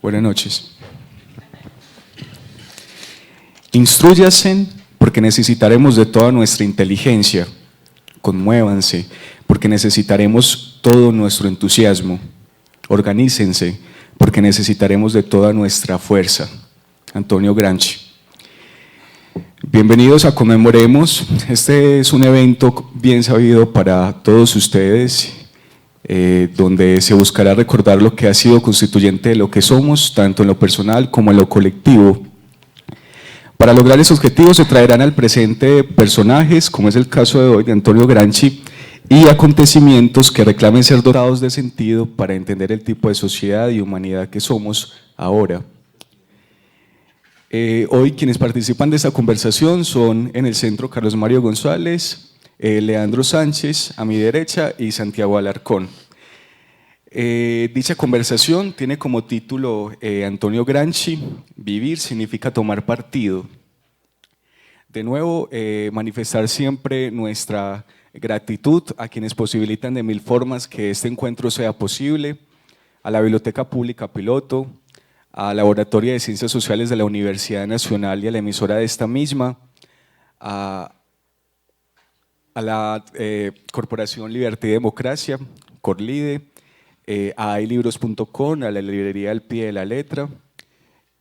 Buenas noches. Instrúyanse porque necesitaremos de toda nuestra inteligencia. Conmuévanse porque necesitaremos todo nuestro entusiasmo. Organícense porque necesitaremos de toda nuestra fuerza. Antonio Gramsci. Bienvenidos a Conmemoremos. Este es un evento bien sabido para todos ustedes, donde se buscará recordar lo que ha sido constituyente de lo que somos, tanto en lo personal como en lo colectivo. Para lograr esos objetivos se traerán al presente personajes, como es el caso de hoy de Antonio Gramsci, y acontecimientos que reclamen ser dotados de sentido para entender el tipo de sociedad y humanidad que somos ahora. Hoy quienes participan de esta conversación son en el centro Carlos Mario González, Leandro Sánchez a mi derecha y Santiago Alarcón. Dicha conversación tiene como título Antonio Gramsci, vivir significa tomar partido. De nuevo, manifestar siempre nuestra gratitud a quienes posibilitan de mil formas que este encuentro sea posible, a la Biblioteca Pública Piloto, a la Laboratorio de Ciencias Sociales de la Universidad Nacional y a la emisora de esta misma, a la Corporación Libertad y Democracia, Corlide, a ailibros.com, a la librería Al Pie de la Letra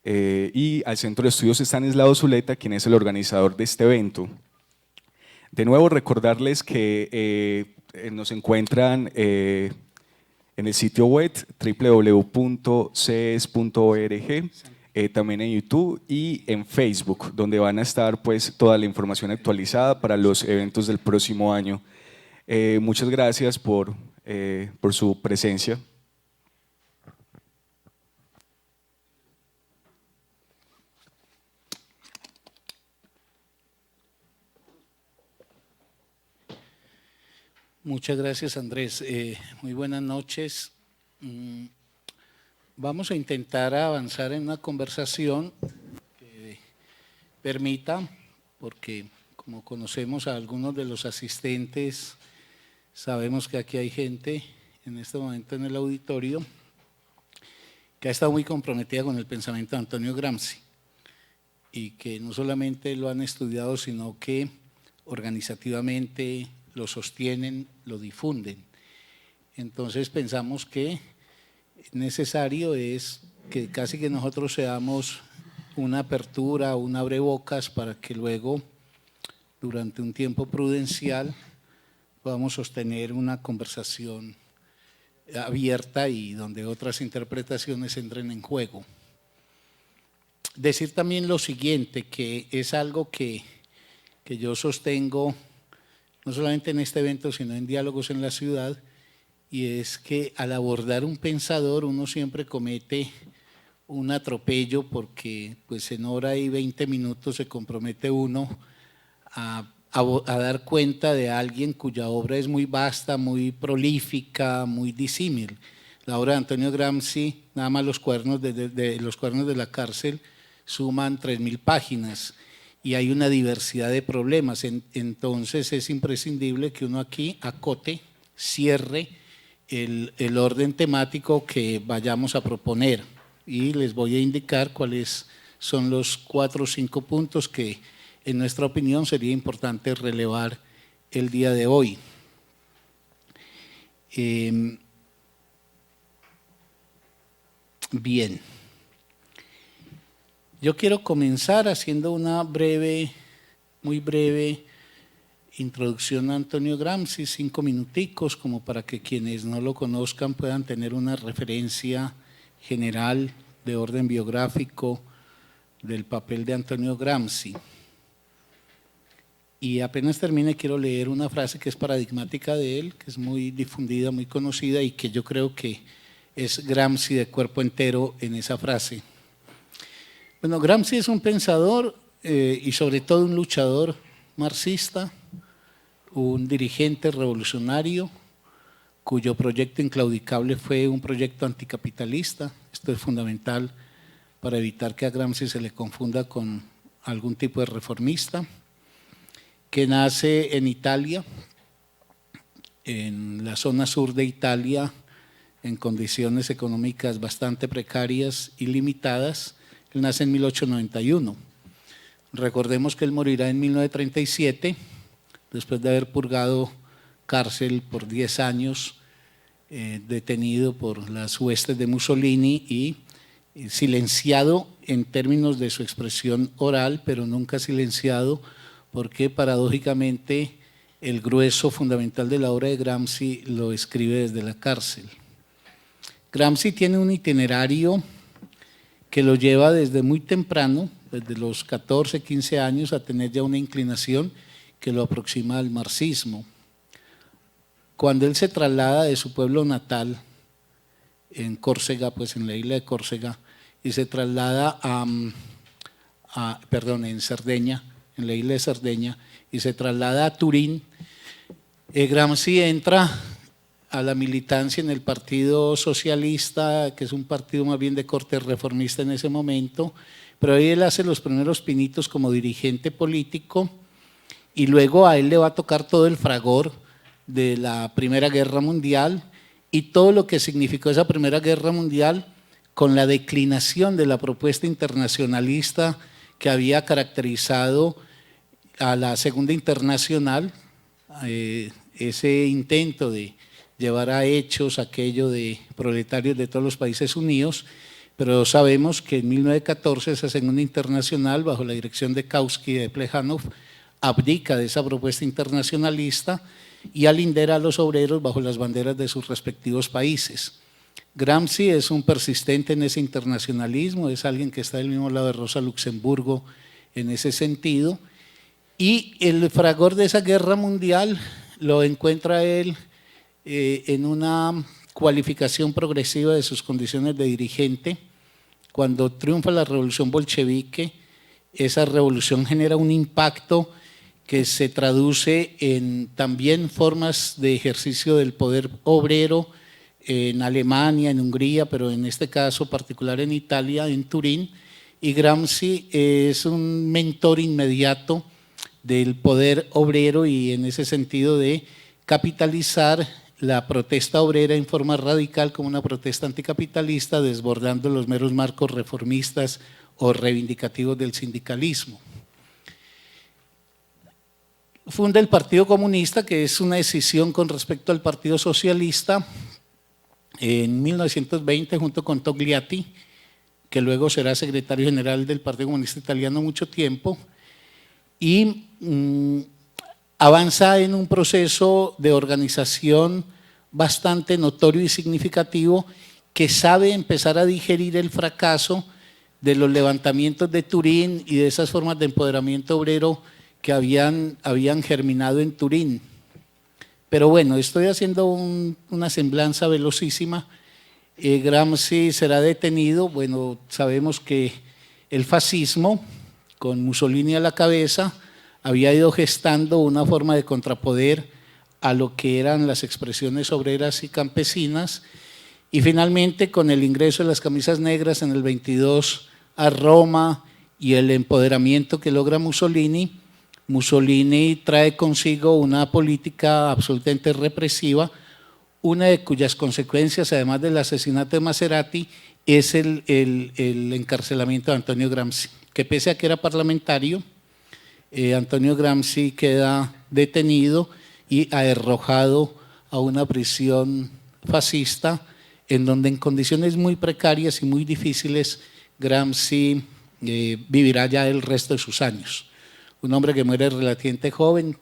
y al Centro de Estudios Estanislao Zuleta, quien es el organizador de este evento. De nuevo, recordarles que nos encuentran en el sitio web www.ces.org, también en YouTube y en Facebook, donde van a estar pues toda la información actualizada para los eventos del próximo año. Muchas gracias por su presencia. Muchas gracias, Andrés. Muy buenas noches. Vamos a intentar avanzar en una conversación que permita, porque como conocemos a algunos de los asistentes, sabemos que aquí hay gente en este momento en el auditorio que ha estado muy comprometida con el pensamiento de Antonio Gramsci y que no solamente lo han estudiado, sino que organizativamente lo sostienen, lo difunden. Entonces pensamos que necesario es que casi que nosotros seamos una apertura, un abrebocas para que luego, durante un tiempo prudencial, podamos sostener una conversación abierta y donde otras interpretaciones entren en juego. Decir también lo siguiente, que es algo que yo sostengo no solamente en este evento, sino en Diálogos en la Ciudad, y es que al abordar un pensador uno siempre comete un atropello porque pues en hora y 20 minutos se compromete uno a dar cuenta de alguien cuya obra es muy vasta, muy prolífica, muy disímil. La obra de Antonio Gramsci, nada más los cuadernos de la cárcel, suman 3.000 páginas y hay una diversidad de problemas. Entonces es imprescindible que uno aquí acote, cierre el orden temático que vayamos a proponer y les voy a indicar cuáles son los 4 o 5 puntos que en nuestra opinión sería importante relevar el día de hoy. Bien, yo quiero comenzar haciendo una muy breve introducción a Antonio Gramsci, 5 minuticos, como para que quienes no lo conozcan puedan tener una referencia general de orden biográfico del papel de Antonio Gramsci. Y apenas termine quiero leer una frase que es paradigmática de él, que es muy difundida, muy conocida y que yo creo que es Gramsci de cuerpo entero en esa frase. Bueno, Gramsci es un pensador y sobre todo un luchador marxista, un dirigente revolucionario cuyo proyecto inclaudicable fue un proyecto anticapitalista. Esto es fundamental para evitar que a Gramsci se le confunda con algún tipo de reformista, que nace en Italia, en la zona sur de Italia, en condiciones económicas bastante precarias y limitadas. Él nace en 1891. Recordemos que él morirá en 1937, después de haber purgado cárcel por 10 años, detenido por las huestes de Mussolini y silenciado en términos de su expresión oral, pero nunca silenciado porque paradójicamente el grueso fundamental de la obra de Gramsci lo escribe desde la cárcel. Gramsci tiene un itinerario que lo lleva desde muy temprano, desde los 14, 15 años, a tener ya una inclinación que lo aproxima al marxismo. Cuando él se traslada de su pueblo natal, en Córcega, pues en la isla de Córcega, y se traslada en Cerdeña, en la isla de Cerdeña, y se traslada a Turín, Gramsci entra a la militancia en el Partido Socialista, que es un partido más bien de corte reformista en ese momento, pero ahí él hace los primeros pinitos como dirigente político y luego a él le va a tocar todo el fragor de la Primera Guerra Mundial y todo lo que significó esa Primera Guerra Mundial con la declinación de la propuesta internacionalista que había caracterizado a la Segunda Internacional, ese intento de llevar a hechos aquello de proletarios de todos los países unidos, pero sabemos que en 1914 esa Segunda Internacional, bajo la dirección de Kautsky y de Plejánov, abdica de esa propuesta internacionalista y alindera a los obreros bajo las banderas de sus respectivos países. Gramsci es un persistente en ese internacionalismo, es alguien que está del mismo lado de Rosa Luxemburgo en ese sentido, y el fragor de esa guerra mundial lo encuentra él en una cualificación progresiva de sus condiciones de dirigente. Cuando triunfa la revolución bolchevique, esa revolución genera un impacto que se traduce en también formas de ejercicio del poder obrero en Alemania, en Hungría, pero en este caso particular en Italia, en Turín, y Gramsci es un mentor inmediato del poder obrero y en ese sentido de capitalizar la protesta obrera en forma radical como una protesta anticapitalista, desbordando los meros marcos reformistas o reivindicativos del sindicalismo. Funda el Partido Comunista, que es una decisión con respecto al Partido Socialista, en 1920 junto con Togliatti, que luego será secretario general del Partido Comunista Italiano mucho tiempo, y avanza en un proceso de organización bastante notorio y significativo que sabe empezar a digerir el fracaso de los levantamientos de Turín y de esas formas de empoderamiento obrero que habían germinado en Turín. Pero bueno, estoy haciendo una semblanza velocísima. Gramsci será detenido. Bueno, sabemos que el fascismo, con Mussolini a la cabeza, había ido gestando una forma de contrapoder a lo que eran las expresiones obreras y campesinas, y finalmente con el ingreso de las camisas negras en el 22 a Roma y el empoderamiento que logra Mussolini, Mussolini trae consigo una política absolutamente represiva, una de cuyas consecuencias, además del asesinato de Maserati, es el encarcelamiento de Antonio Gramsci, que pese a que era parlamentario, Antonio Gramsci queda detenido y arrojado a una prisión fascista, en donde en condiciones muy precarias y muy difíciles Gramsci vivirá ya el resto de sus años. Un hombre que muere relativamente joven.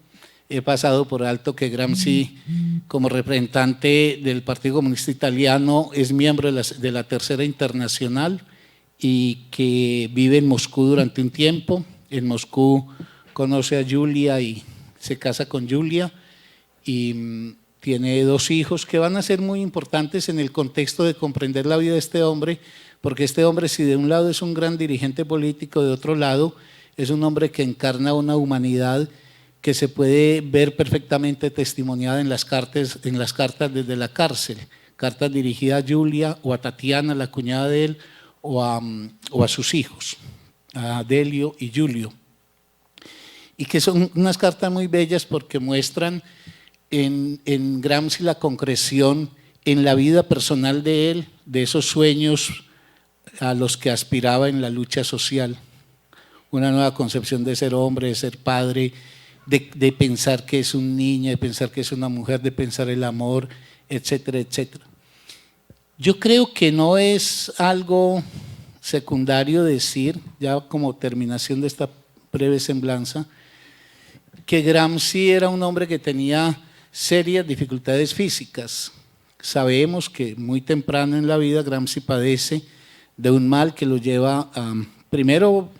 He pasado por alto que Gramsci, como representante del Partido Comunista Italiano, es miembro de la Tercera Internacional y que vive en Moscú durante un tiempo. En Moscú conoce a Julia y se casa con Julia y tiene 2 hijos que van a ser muy importantes en el contexto de comprender la vida de este hombre, porque este hombre, si de un lado es un gran dirigente político, de otro lado es un hombre que encarna una humanidad que se puede ver perfectamente testimoniada en las cartas desde la cárcel, cartas dirigidas a Julia o a Tatiana, la cuñada de él, o a sus hijos, a Delio y Giulio, y que son unas cartas muy bellas porque muestran en Gramsci la concreción en la vida personal de él, de esos sueños a los que aspiraba en la lucha social. Una nueva concepción de ser hombre, de ser padre, de pensar que es un niño, de pensar que es una mujer, de pensar el amor, etcétera, etcétera. Yo creo que no es algo secundario decir, ya como terminación de esta breve semblanza, que Gramsci era un hombre que tenía serias dificultades físicas. Sabemos que muy temprano en la vida Gramsci padece de un mal que lo lleva a, primero,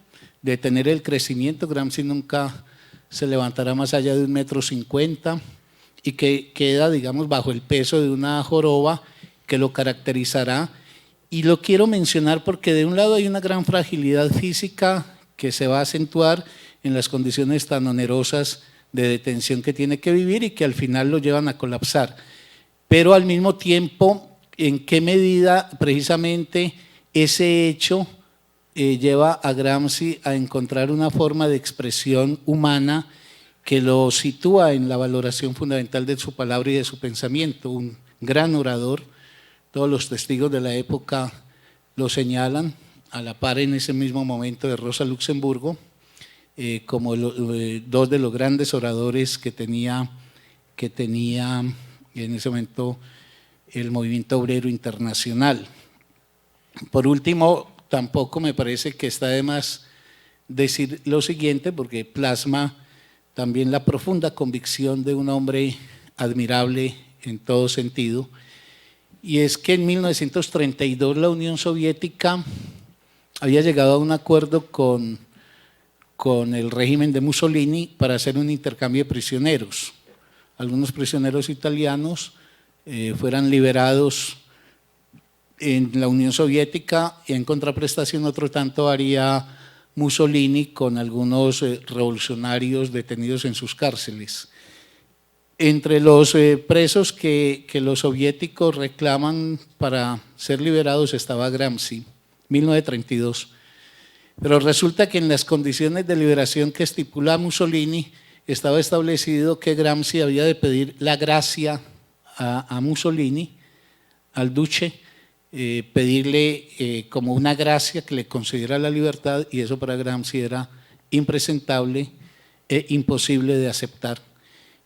detener el crecimiento. Gramsci nunca se levantará más allá de 1,50 m y que queda, digamos, bajo el peso de una joroba que lo caracterizará. Y lo quiero mencionar porque de un lado hay una gran fragilidad física que se va a acentuar en las condiciones tan onerosas de detención que tiene que vivir y que al final lo llevan a colapsar. Pero al mismo tiempo, ¿en qué medida precisamente ese hecho lleva a Gramsci a encontrar una forma de expresión humana que lo sitúa en la valoración fundamental de su palabra y de su pensamiento? Un gran orador, todos los testigos de la época lo señalan, a la par en ese mismo momento de Rosa Luxemburgo, como dos de los grandes oradores que tenía en ese momento el movimiento obrero internacional. Por último, tampoco me parece que está de más decir lo siguiente, porque plasma también la profunda convicción de un hombre admirable en todo sentido, y es que en 1932 la Unión Soviética había llegado a un acuerdo con el régimen de Mussolini para hacer un intercambio de prisioneros. Algunos prisioneros italianos fueran liberados en la Unión Soviética y en contraprestación otro tanto haría Mussolini con algunos revolucionarios detenidos en sus cárceles. Entre los presos que los soviéticos reclaman para ser liberados estaba Gramsci, 1932. Pero resulta que en las condiciones de liberación que estipula Mussolini estaba establecido que Gramsci había de pedir la gracia a Mussolini, al duce, pedirle como una gracia que le concediera la libertad, y eso para Gramsci era impresentable e imposible de aceptar.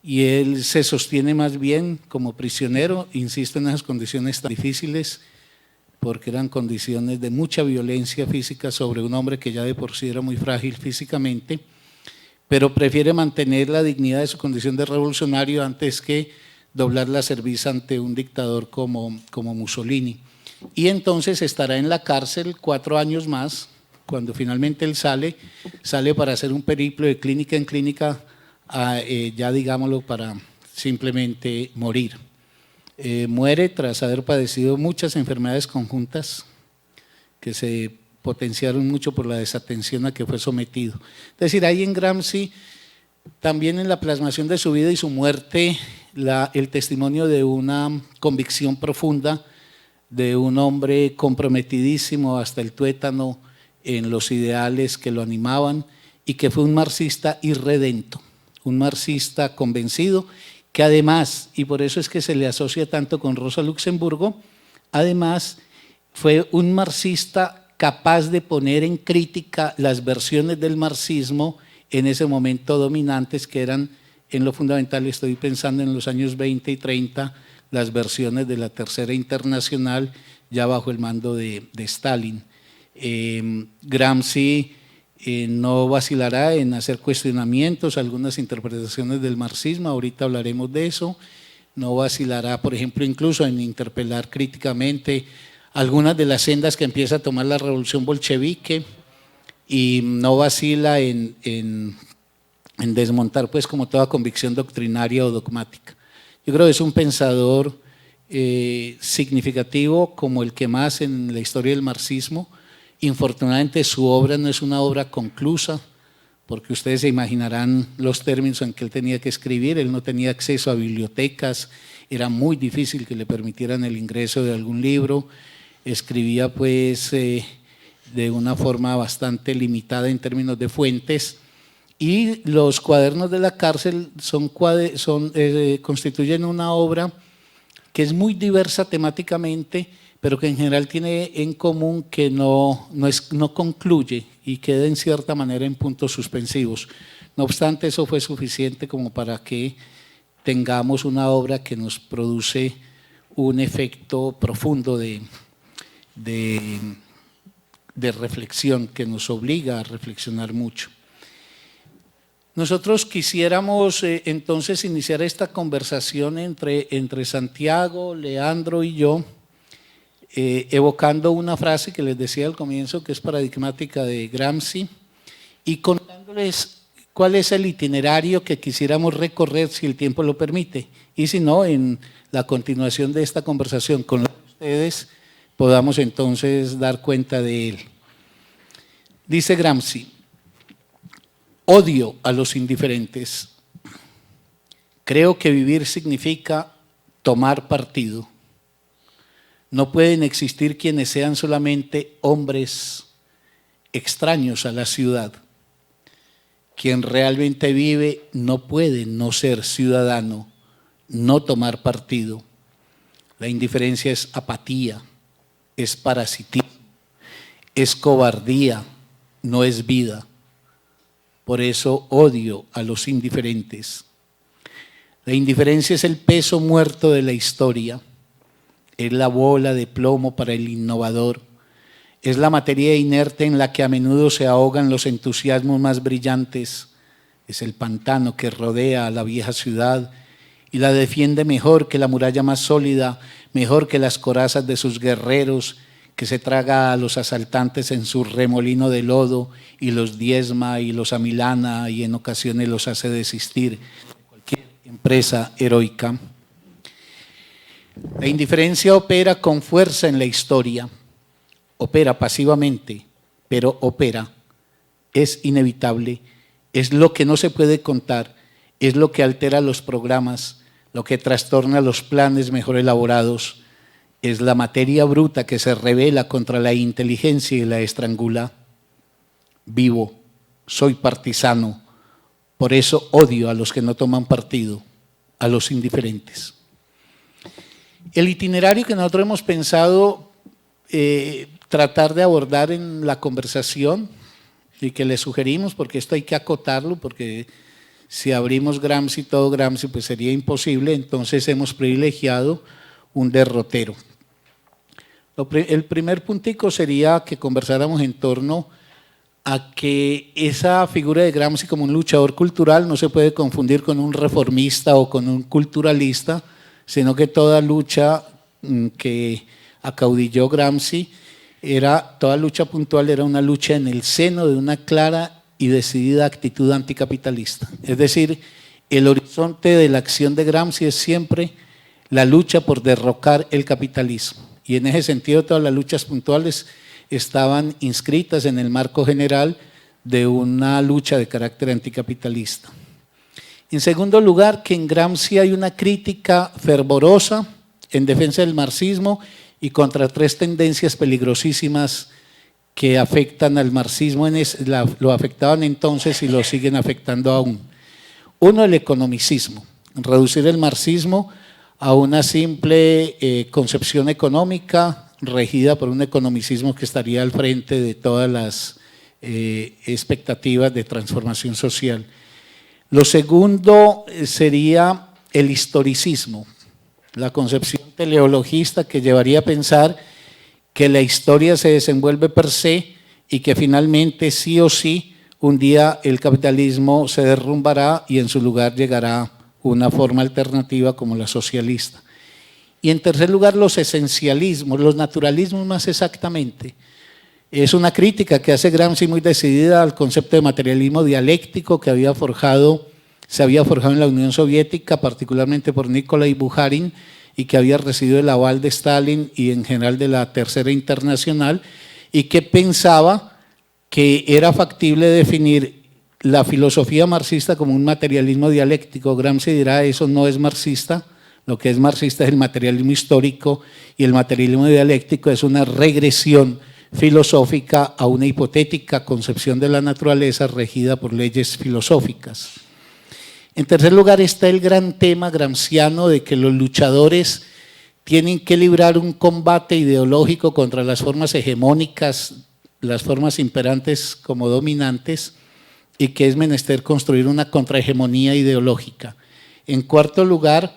Y él se sostiene más bien como prisionero, insisto, en esas condiciones tan difíciles, porque eran condiciones de mucha violencia física sobre un hombre que ya de por sí era muy frágil físicamente, pero prefiere mantener la dignidad de su condición de revolucionario antes que doblar la cerviz ante un dictador como Mussolini. Y entonces estará en la cárcel 4 años más. Cuando finalmente él sale para hacer un periplo de clínica en clínica, ya digámoslo, para simplemente morir. Muere tras haber padecido muchas enfermedades conjuntas que se potenciaron mucho por la desatención a que fue sometido. Es decir, hay en Gramsci, también en la plasmación de su vida y su muerte, el testimonio de una convicción profunda, de un hombre comprometidísimo hasta el tuétano en los ideales que lo animaban, y que fue un marxista irredento, un marxista convencido, que además, y por eso es que se le asocia tanto con Rosa Luxemburgo, además fue un marxista capaz de poner en crítica las versiones del marxismo en ese momento dominantes, que eran, en lo fundamental, estoy pensando en los años 20 y 30, las versiones de la Tercera Internacional, ya bajo el mando de Stalin. Gramsci no vacilará en hacer cuestionamientos, algunas interpretaciones del marxismo, ahorita hablaremos de eso. No vacilará, por ejemplo, incluso en interpelar críticamente algunas de las sendas que empieza a tomar la revolución bolchevique, y no vacila en desmontar, pues, como toda convicción doctrinaria o dogmática. Yo creo que es un pensador significativo, como el que más en la historia del marxismo. Infortunadamente su obra no es una obra conclusa, porque ustedes se imaginarán los términos en que él tenía que escribir. Él no tenía acceso a bibliotecas, era muy difícil que le permitieran el ingreso de algún libro, escribía pues de una forma bastante limitada en términos de fuentes, y los cuadernos de la cárcel constituyen una obra que es muy diversa temáticamente, pero que en general tiene en común que no concluye y queda en cierta manera en puntos suspensivos. No obstante, eso fue suficiente como para que tengamos una obra que nos produce un efecto profundo de reflexión, que nos obliga a reflexionar mucho. Nosotros quisiéramos entonces iniciar esta conversación entre Santiago, Leandro y yo, evocando una frase que les decía al comienzo, que es paradigmática de Gramsci, y contándoles cuál es el itinerario que quisiéramos recorrer si el tiempo lo permite, y si no, en la continuación de esta conversación con ustedes podamos entonces dar cuenta de él. Dice Gramsci: odio a los indiferentes. Creo que vivir significa tomar partido. No pueden existir quienes sean solamente hombres extraños a la ciudad. Quien realmente vive no puede no ser ciudadano, no tomar partido. La indiferencia es apatía, es parasitismo, es cobardía, no es vida. Por eso odio a los indiferentes. La indiferencia es el peso muerto de la historia, es la bola de plomo para el innovador, es la materia inerte en la que a menudo se ahogan los entusiasmos más brillantes, es el pantano que rodea a la vieja ciudad y la defiende mejor que la muralla más sólida, mejor que las corazas de sus guerreros, que se traga a los asaltantes en su remolino de lodo y los diezma y los amilana y en ocasiones los hace desistir de cualquier empresa heroica. La indiferencia opera con fuerza en la historia, opera pasivamente, pero opera, es inevitable, es lo que no se puede contar, es lo que altera los programas, lo que trastorna los planes mejor elaborados, es la materia bruta que se rebela contra la inteligencia y la estrangula. Vivo, soy partisano, por eso odio a los que no toman partido, a los indiferentes. El itinerario que nosotros hemos pensado tratar de abordar en la conversación y que le sugerimos, porque esto hay que acotarlo, porque si abrimos Gramsci, todo Gramsci, pues sería imposible, entonces hemos privilegiado un derrotero. El primer puntico sería que conversáramos en torno a que esa figura de Gramsci como un luchador cultural no se puede confundir con un reformista o con un culturalista, sino que toda lucha que acaudilló Gramsci, toda lucha puntual era una lucha en el seno de una clara y decidida actitud anticapitalista. Es decir, el horizonte de la acción de Gramsci es siempre la lucha por derrocar el capitalismo. Y en ese sentido todas las luchas puntuales estaban inscritas en el marco general de una lucha de carácter anticapitalista. En segundo lugar, que en Gramsci hay una crítica fervorosa en defensa del marxismo y contra tres tendencias peligrosísimas que afectan al marxismo, lo afectaban entonces y lo siguen afectando aún. Uno, el economicismo, reducir el marxismo a una simple concepción económica regida por un economicismo que estaría al frente de todas las expectativas de transformación social. Lo segundo sería el historicismo, la concepción teleologista que llevaría a pensar que la historia se desenvuelve per se y que finalmente sí o sí un día el capitalismo se derrumbará y en su lugar llegará una forma alternativa como la socialista. Y en tercer lugar, los esencialismos, los naturalismos más exactamente. Es una crítica que hace Gramsci muy decidida al concepto de materialismo dialéctico que se había forjado en la Unión Soviética, particularmente por Nikolai Bukharin, y que había recibido el aval de Stalin y en general de la Tercera Internacional, y que pensaba que era factible definir la filosofía marxista como un materialismo dialéctico. Gramsci dirá, eso no es marxista, lo que es marxista es el materialismo histórico y el materialismo dialéctico es una regresión filosófica a una hipotética concepción de la naturaleza regida por leyes filosóficas. En tercer lugar está el gran tema gramsciano de que los luchadores tienen que librar un combate ideológico contra las formas hegemónicas, las formas imperantes como dominantes, y que es menester construir una contrahegemonía ideológica. En cuarto lugar,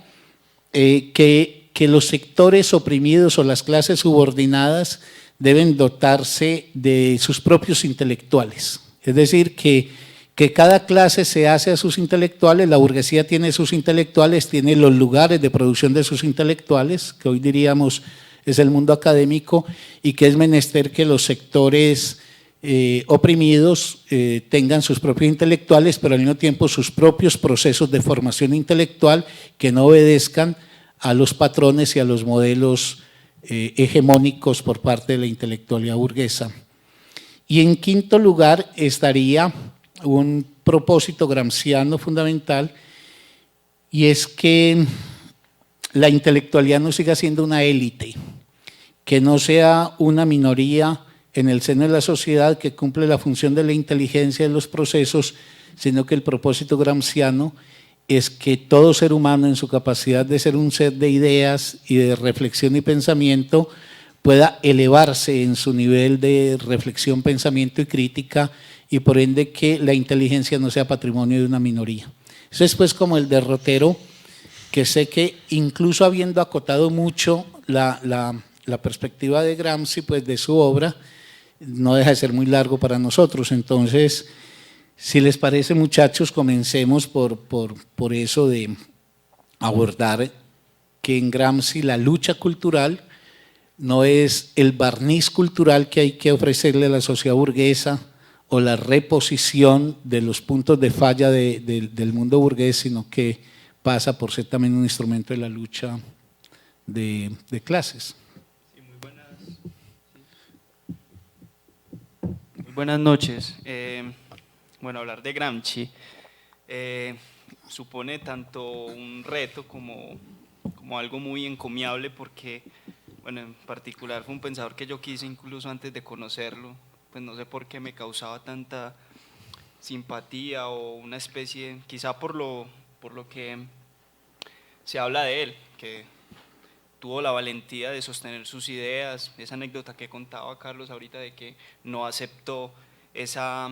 que los sectores oprimidos o las clases subordinadas deben dotarse de sus propios intelectuales. Es decir, que cada clase se hace a sus intelectuales, la burguesía tiene sus intelectuales, tiene los lugares de producción de sus intelectuales, que hoy diríamos es el mundo académico, y que es menester que los sectores oprimidos tengan sus propios intelectuales, pero al mismo tiempo sus propios procesos de formación intelectual que no obedezcan a los patrones y a los modelos hegemónicos por parte de la intelectualidad burguesa. Y en quinto lugar estaría un propósito gramsciano fundamental, y es que la intelectualidad no siga siendo una élite, que no sea una minoría en el seno de la sociedad que cumple la función de la inteligencia de los procesos, sino que el propósito gramsciano es que todo ser humano en su capacidad de ser un ser de ideas y de reflexión y pensamiento pueda elevarse en su nivel de reflexión, pensamiento y crítica, y por ende que la inteligencia no sea patrimonio de una minoría. Eso es pues como el derrotero, que sé que incluso habiendo acotado mucho la perspectiva de Gramsci, pues de su obra, no deja de ser muy largo para nosotros. Entonces, si les parece, muchachos, comencemos por eso de abordar que en Gramsci la lucha cultural no es el barniz cultural que hay que ofrecerle a la sociedad burguesa o la reposición de los puntos de falla del mundo burgués, sino que pasa por ser también un instrumento de la lucha de clases. Sí, muy buenas noches. Bueno, hablar de Gramsci supone tanto un reto como algo muy encomiable, porque, bueno, en particular fue un pensador que yo quise incluso antes de conocerlo, pues no sé por qué me causaba tanta simpatía o una especie, quizá por lo que se habla de él, que tuvo la valentía de sostener sus ideas, esa anécdota que contaba Carlos ahorita de que no aceptó esa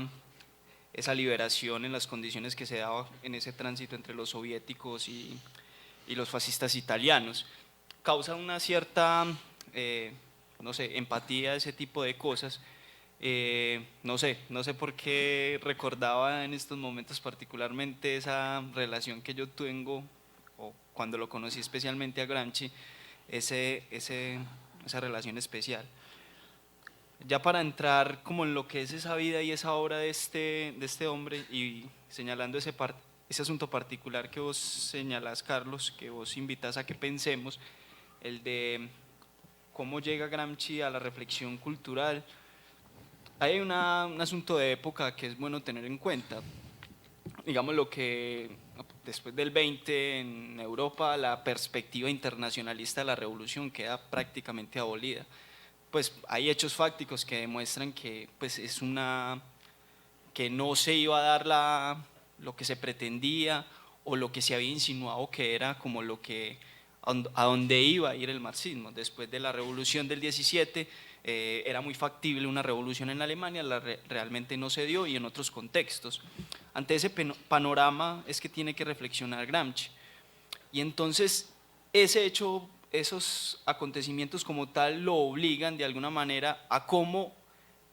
liberación en las condiciones que se daba en ese tránsito entre los soviéticos y los fascistas italianos. Causa una cierta, no sé, empatía, ese tipo de cosas. No sé por qué recordaba en estos momentos particularmente esa relación que yo tengo, o cuando lo conocí especialmente a Gramsci, esa relación especial. Ya para entrar como en lo que es esa vida y esa obra de este hombre, y señalando ese asunto particular que vos señalás, Carlos, que vos invitas a que pensemos, el de cómo llega Gramsci a la reflexión cultural. Hay un asunto de época que es bueno tener en cuenta. Digamos lo que después del 20 en Europa la perspectiva internacionalista de la revolución queda prácticamente abolida. Pues hay hechos fácticos que demuestran que pues que no se iba a dar lo que se pretendía o lo que se había insinuado que era como a donde iba a ir el marxismo. Después de la revolución del 17 era muy factible una revolución en Alemania, realmente no se dio, y en otros contextos. Ante ese panorama es que tiene que reflexionar Gramsci. Y entonces ese hecho, esos acontecimientos como tal lo obligan de alguna manera a cómo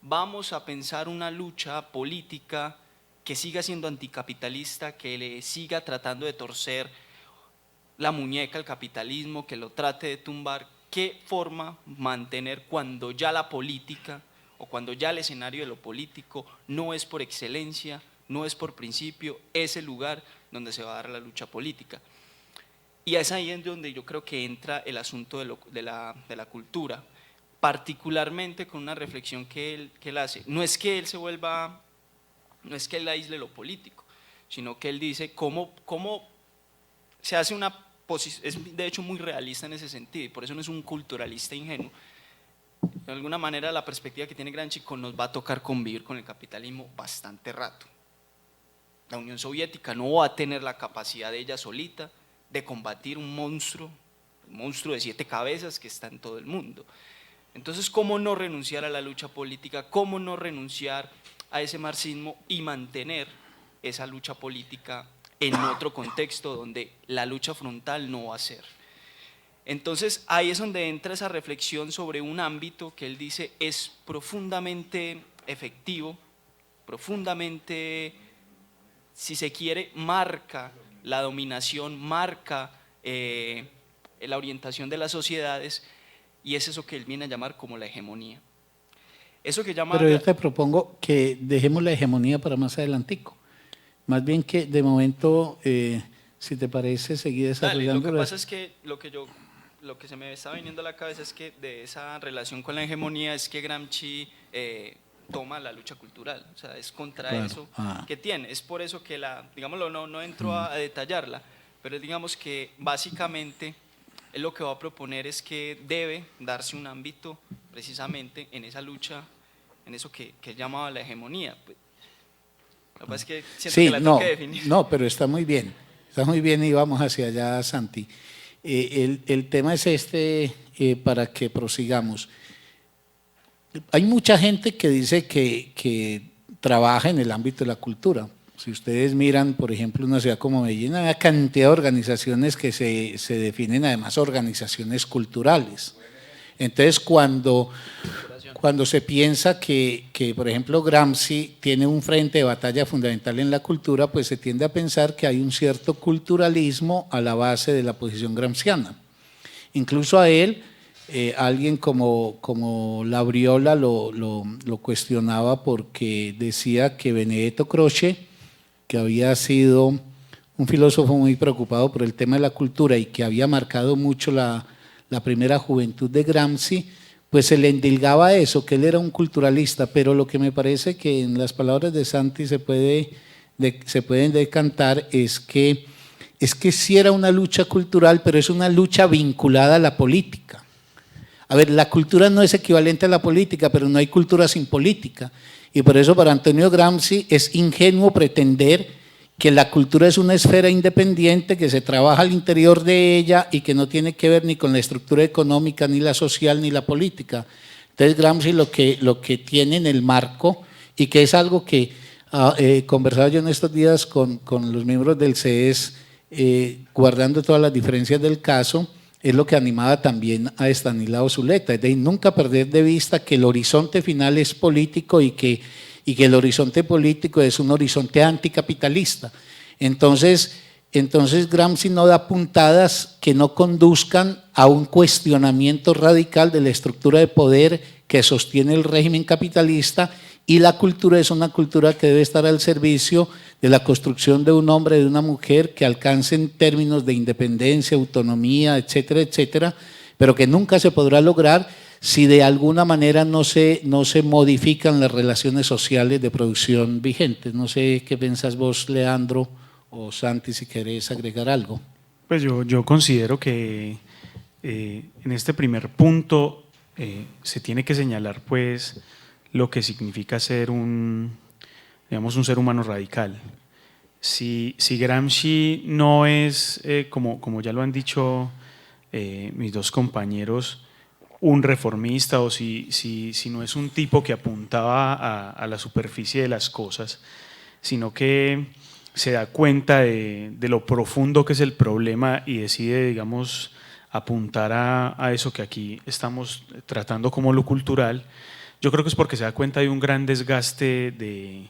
vamos a pensar una lucha política que siga siendo anticapitalista, que le siga tratando de torcer la muñeca al capitalismo, que lo trate de tumbar. ¿Qué forma mantener cuando ya la política o cuando ya el escenario de lo político no es por excelencia, no es por principio, es el lugar donde se va a dar la lucha política? Y es ahí en donde yo creo que entra el asunto de la cultura, particularmente con una reflexión que él hace. No es que él aísle lo político, sino que él dice cómo se hace es de hecho muy realista en ese sentido, y por eso no es un culturalista ingenuo. De alguna manera la perspectiva que tiene Gramsci nos va a tocar convivir con el capitalismo bastante rato. La Unión Soviética no va a tener la capacidad de ella solita de combatir un monstruo monstruo de 7 cabezas que está en todo el mundo. Entonces, ¿cómo no renunciar a la lucha política? ¿Cómo no renunciar a ese marxismo y mantener esa lucha política en otro contexto donde la lucha frontal no va a ser? Entonces, ahí es donde entra esa reflexión sobre un ámbito que él dice es profundamente efectivo, profundamente, si se quiere, marca la dominación, marca la orientación de las sociedades, y es eso que él viene a llamar como la hegemonía. Eso que llama… Pero yo te propongo que dejemos la hegemonía para más adelantico. Más bien que de momento, si te parece, seguir desarrollando… Lo que pasa es que lo que se me está viniendo a la cabeza es que de esa relación con la hegemonía es que Gramsci toma la lucha cultural, o sea, es contra eso que tiene. Es por eso que digámoslo, no entro a detallarla, pero digamos que básicamente él lo que va a proponer es que debe darse un ámbito precisamente en esa lucha, en eso que él llamaba la hegemonía. Pues, lo que pasa es que siento que la tengo que definir. No, pero está muy bien y vamos hacia allá, Santi. El tema es para que prosigamos. Hay mucha gente que dice que trabaja en el ámbito de la cultura. Si ustedes miran, por ejemplo, una ciudad como Medellín, hay una cantidad de organizaciones que se definen además organizaciones culturales. Entonces, cuando se piensa que, por ejemplo, Gramsci tiene un frente de batalla fundamental en la cultura, pues se tiende a pensar que hay un cierto culturalismo a la base de la posición gramsciana. Incluso a él, alguien como Labriola lo cuestionaba porque decía que Benedetto Croce, que había sido un filósofo muy preocupado por el tema de la cultura y que había marcado mucho la primera juventud de Gramsci, pues se le endilgaba eso, que él era un culturalista, pero lo que me parece que en las palabras de Santi se pueden decantar es que sí era una lucha cultural, pero es una lucha vinculada a la política. A ver, la cultura no es equivalente a la política, pero no hay cultura sin política. Y por eso para Antonio Gramsci es ingenuo pretender que la cultura es una esfera independiente, que se trabaja al interior de ella y que no tiene que ver ni con la estructura económica, ni la social, ni la política. Entonces Gramsci lo que tiene en el marco, y que es algo que conversaba yo en estos días con los miembros del CES, guardando todas las diferencias del caso, es lo que animaba también a Estanislao Zuleta, es decir, nunca perder de vista que el horizonte final es político y que el horizonte político es un horizonte anticapitalista. Entonces Gramsci no da puntadas que no conduzcan a un cuestionamiento radical de la estructura de poder que sostiene el régimen capitalista, y la cultura es una cultura que debe estar al servicio de la construcción de un hombre y de una mujer que alcancen términos de independencia, autonomía, etcétera, etcétera, pero que nunca se podrá lograr si de alguna manera no se modifican las relaciones sociales de producción vigentes. No sé qué pensás vos, Leandro, o Santi, si querés agregar algo. Pues yo considero que en este primer punto se tiene que señalar pues lo que significa ser un ser humano radical. Si Gramsci no es, como ya lo han dicho mis dos compañeros, un reformista, o si no es un tipo que apuntaba a la superficie de las cosas, sino que se da cuenta de lo profundo que es el problema y decide, digamos, apuntar a eso que aquí estamos tratando como lo cultural. Yo creo que es porque se da cuenta de un gran desgaste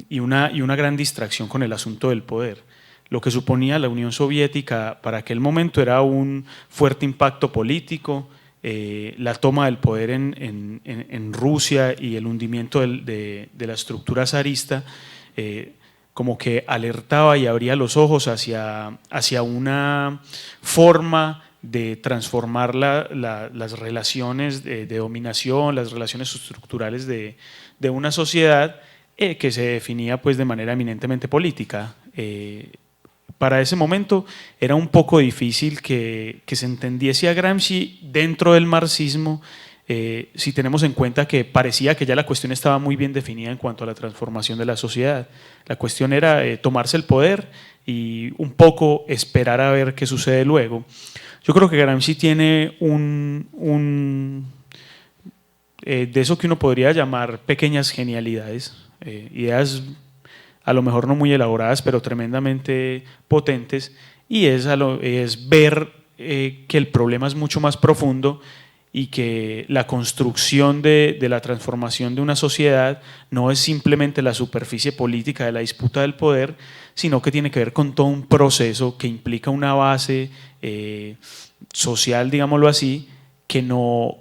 y una gran distracción con el asunto del poder. Lo que suponía la Unión Soviética para aquel momento era un fuerte impacto político, la toma del poder en Rusia y el hundimiento de la estructura zarista, como que alertaba y abría los ojos hacia una forma de transformar las relaciones de dominación, las relaciones estructurales de una sociedad que se definía pues de manera eminentemente política. Para ese momento era un poco difícil que se entendiese a Gramsci dentro del marxismo, si tenemos en cuenta que parecía que ya la cuestión estaba muy bien definida en cuanto a la transformación de la sociedad. La cuestión era tomarse el poder y un poco esperar a ver qué sucede luego. Yo creo que Gramsci tiene de eso que uno podría llamar pequeñas genialidades, ideas a lo mejor no muy elaboradas, pero tremendamente potentes, y es ver que el problema es mucho más profundo y que la construcción de la transformación de una sociedad no es simplemente la superficie política de la disputa del poder, sino que tiene que ver con todo un proceso que implica una base social, digámoslo así, que no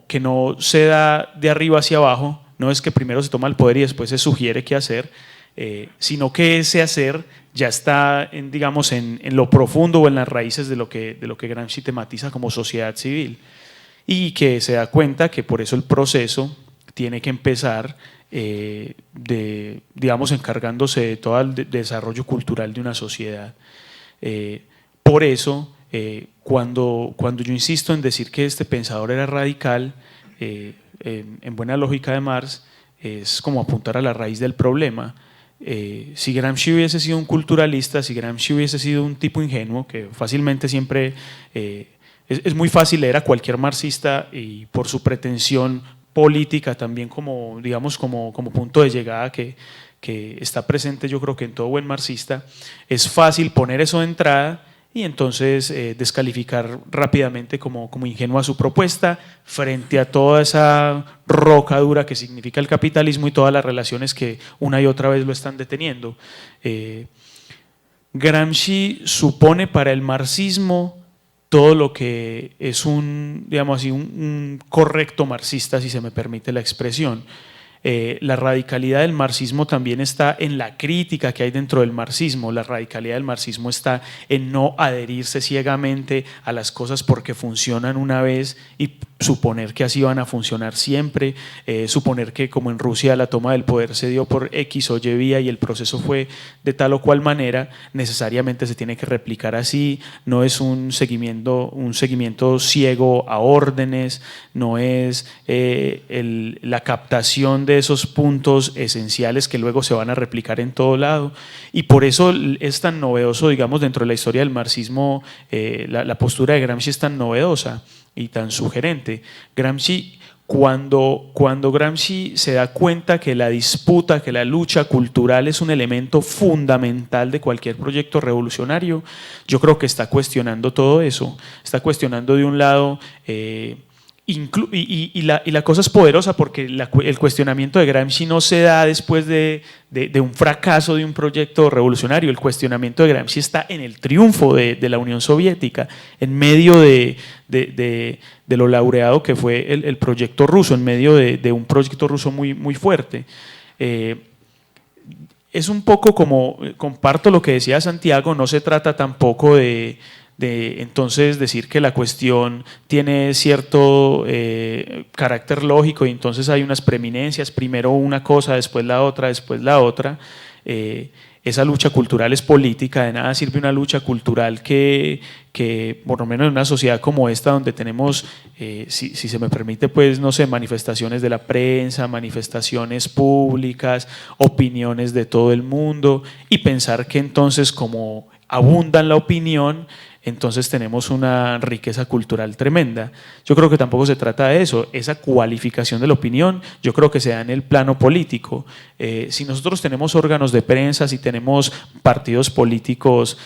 se da de arriba hacia abajo, no es que primero se toma el poder y después se sugiere qué hacer, sino que ese hacer ya está digamos, en lo profundo o en las raíces de lo que Gramsci tematiza como sociedad civil, y que se da cuenta que por eso el proceso tiene que empezar digamos, encargándose de todo el desarrollo cultural de una sociedad. Por eso, cuando yo insisto en decir que este pensador era radical, en buena lógica de Marx, es como apuntar a la raíz del problema. Si Gramsci hubiese sido un culturalista, si Gramsci hubiese sido un tipo ingenuo, que fácilmente siempre es muy fácil leer a cualquier marxista y por su pretensión política también como, digamos, como punto de llegada que está presente, yo creo que en todo buen marxista, es fácil poner eso de entrada y entonces descalificar rápidamente como ingenua su propuesta frente a toda esa roca dura que significa el capitalismo y todas las relaciones que una y otra vez lo están deteniendo. Gramsci supone para el marxismo todo lo que es digamos así, un correcto marxista, si se me permite la expresión. La radicalidad del marxismo también está en la crítica que hay dentro del marxismo. La radicalidad del marxismo está en no adherirse ciegamente a las cosas porque funcionan una vez y suponer que así van a funcionar siempre, suponer que como en Rusia la toma del poder se dio por X o Y vía y el proceso fue de tal o cual manera, necesariamente se tiene que replicar así, no es un seguimiento ciego a órdenes, no es la captación de esos puntos esenciales que luego se van a replicar en todo lado, y por eso es tan novedoso, digamos, dentro de la historia del marxismo, la postura de Gramsci es tan novedosa y tan sugerente. Gramsci, cuando Gramsci se da cuenta que la disputa, que la lucha cultural es un elemento fundamental de cualquier proyecto revolucionario, yo creo que está cuestionando todo eso, está cuestionando de un lado y la cosa es poderosa porque el cuestionamiento de Gramsci no se da después de un fracaso de un proyecto revolucionario. El cuestionamiento de Gramsci está en el triunfo de la Unión Soviética, en medio de lo laureado que fue el proyecto ruso, en medio de un proyecto ruso muy, muy fuerte. Es un poco como, comparto lo que decía Santiago, no se trata tampoco de entonces decir que la cuestión tiene cierto carácter lógico y entonces hay unas preeminencias, primero una cosa, después la otra, después la otra. Esa lucha cultural es política, de nada sirve una lucha cultural que por lo menos en una sociedad como esta, donde tenemos, si se me permite, pues no sé, manifestaciones de la prensa, manifestaciones públicas, opiniones de todo el mundo, y pensar que entonces como abunda en la opinión, entonces tenemos una riqueza cultural tremenda. Yo creo que tampoco se trata de eso, esa cualificación de la opinión yo creo que se da en el plano político. Si nosotros tenemos órganos de prensa, si tenemos partidos políticos,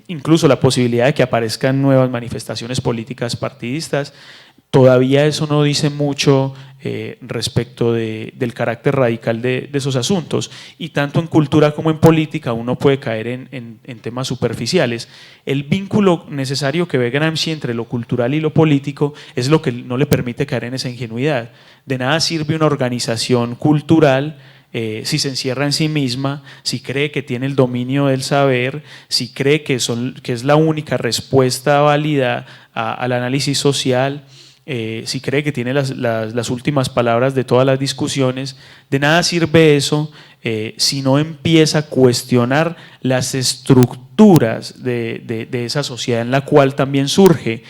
incluso la posibilidad de que aparezcan nuevas manifestaciones políticas partidistas, todavía eso no dice mucho respecto del carácter radical de esos asuntos, y tanto en cultura como en política uno puede caer en temas superficiales. El vínculo necesario que ve Gramsci entre lo cultural y lo político es lo que no le permite caer en esa ingenuidad. De nada sirve una organización cultural si se encierra en sí misma, si cree que tiene el dominio del saber, si cree que es la única respuesta válida al análisis social, si cree que tiene las últimas palabras de todas las discusiones. De nada sirve eso si no empieza a cuestionar las estructuras de esa sociedad en la cual también surge,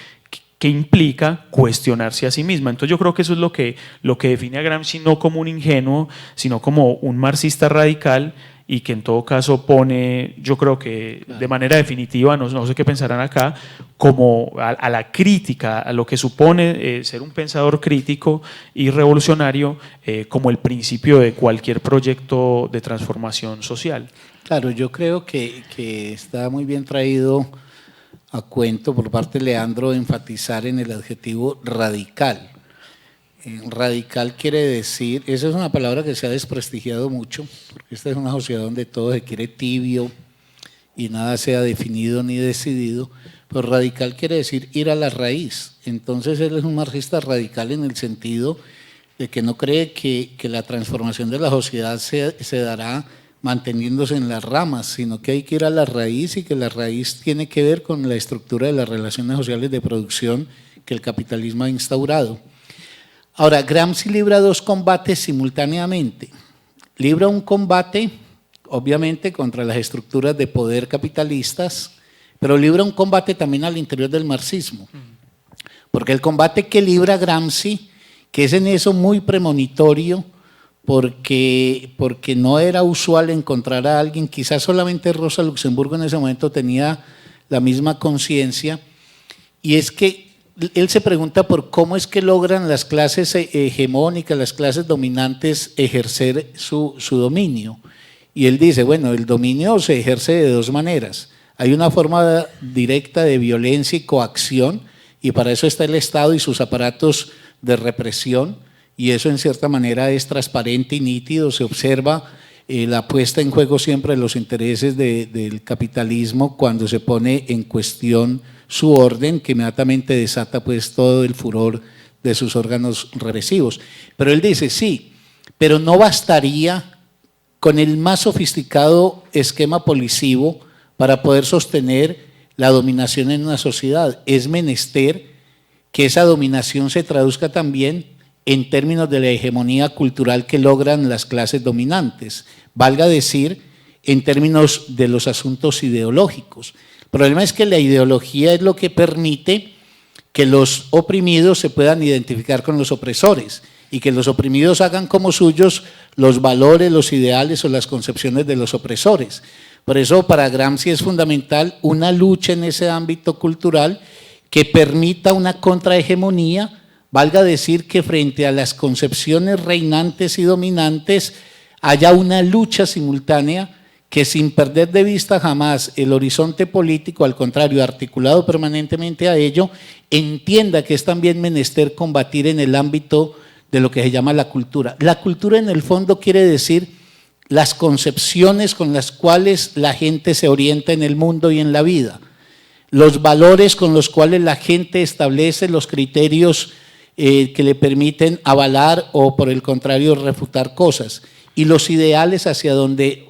que implica cuestionarse a sí misma. Entonces yo creo que eso es lo que define a Gramsci no como un ingenuo, sino como un marxista radical, y que en todo caso pone, yo creo que de manera definitiva, no sé qué pensarán acá, como a la crítica, a lo que supone ser un pensador crítico y revolucionario como el principio de cualquier proyecto de transformación social. Claro, yo creo que está muy bien traído a cuento por parte de Leandro enfatizar en el adjetivo radical. Radical quiere decir, esa es una palabra que se ha desprestigiado mucho, porque esta es una sociedad donde todo se quiere tibio y nada sea definido ni decidido, pero radical quiere decir ir a la raíz. Entonces él es un marxista radical en el sentido de que no cree que la transformación de la sociedad se dará manteniéndose en las ramas, sino que hay que ir a la raíz y que la raíz tiene que ver con la estructura de las relaciones sociales de producción que el capitalismo ha instaurado. Ahora, Gramsci libra dos combates simultáneamente. Libra un combate, obviamente, contra las estructuras de poder capitalistas, pero libra un combate también al interior del marxismo. Porque el combate que libra Gramsci, que es en eso muy premonitorio, porque no era usual encontrar a alguien, quizás solamente Rosa Luxemburgo en ese momento tenía la misma conciencia, y es que él se pregunta por cómo es que logran las clases hegemónicas, las clases dominantes ejercer su dominio. Y él dice, bueno, el dominio se ejerce de dos maneras. Hay una forma directa de violencia y coacción, y para eso está el Estado y sus aparatos de represión, y eso en cierta manera es transparente y nítido, se observa la puesta en juego siempre de los intereses del capitalismo cuando se pone en cuestión su orden, que inmediatamente desata pues todo el furor de sus órganos represivos. Pero él dice, sí, pero no bastaría con el más sofisticado esquema policivo para poder sostener la dominación en una sociedad. Es menester que esa dominación se traduzca también en términos de la hegemonía cultural que logran las clases dominantes, valga decir, en términos de los asuntos ideológicos. El problema es que la ideología es lo que permite que los oprimidos se puedan identificar con los opresores y que los oprimidos hagan como suyos los valores, los ideales o las concepciones de los opresores. Por eso para Gramsci es fundamental una lucha en ese ámbito cultural que permita una contrahegemonía, valga decir que frente a las concepciones reinantes y dominantes haya una lucha simultánea que sin perder de vista jamás el horizonte político, al contrario, articulado permanentemente a ello, entienda que es también menester combatir en el ámbito de lo que se llama la cultura. La cultura en el fondo quiere decir las concepciones con las cuales la gente se orienta en el mundo y en la vida, los valores con los cuales la gente establece los criterios que le permiten avalar o por el contrario refutar cosas, y los ideales hacia donde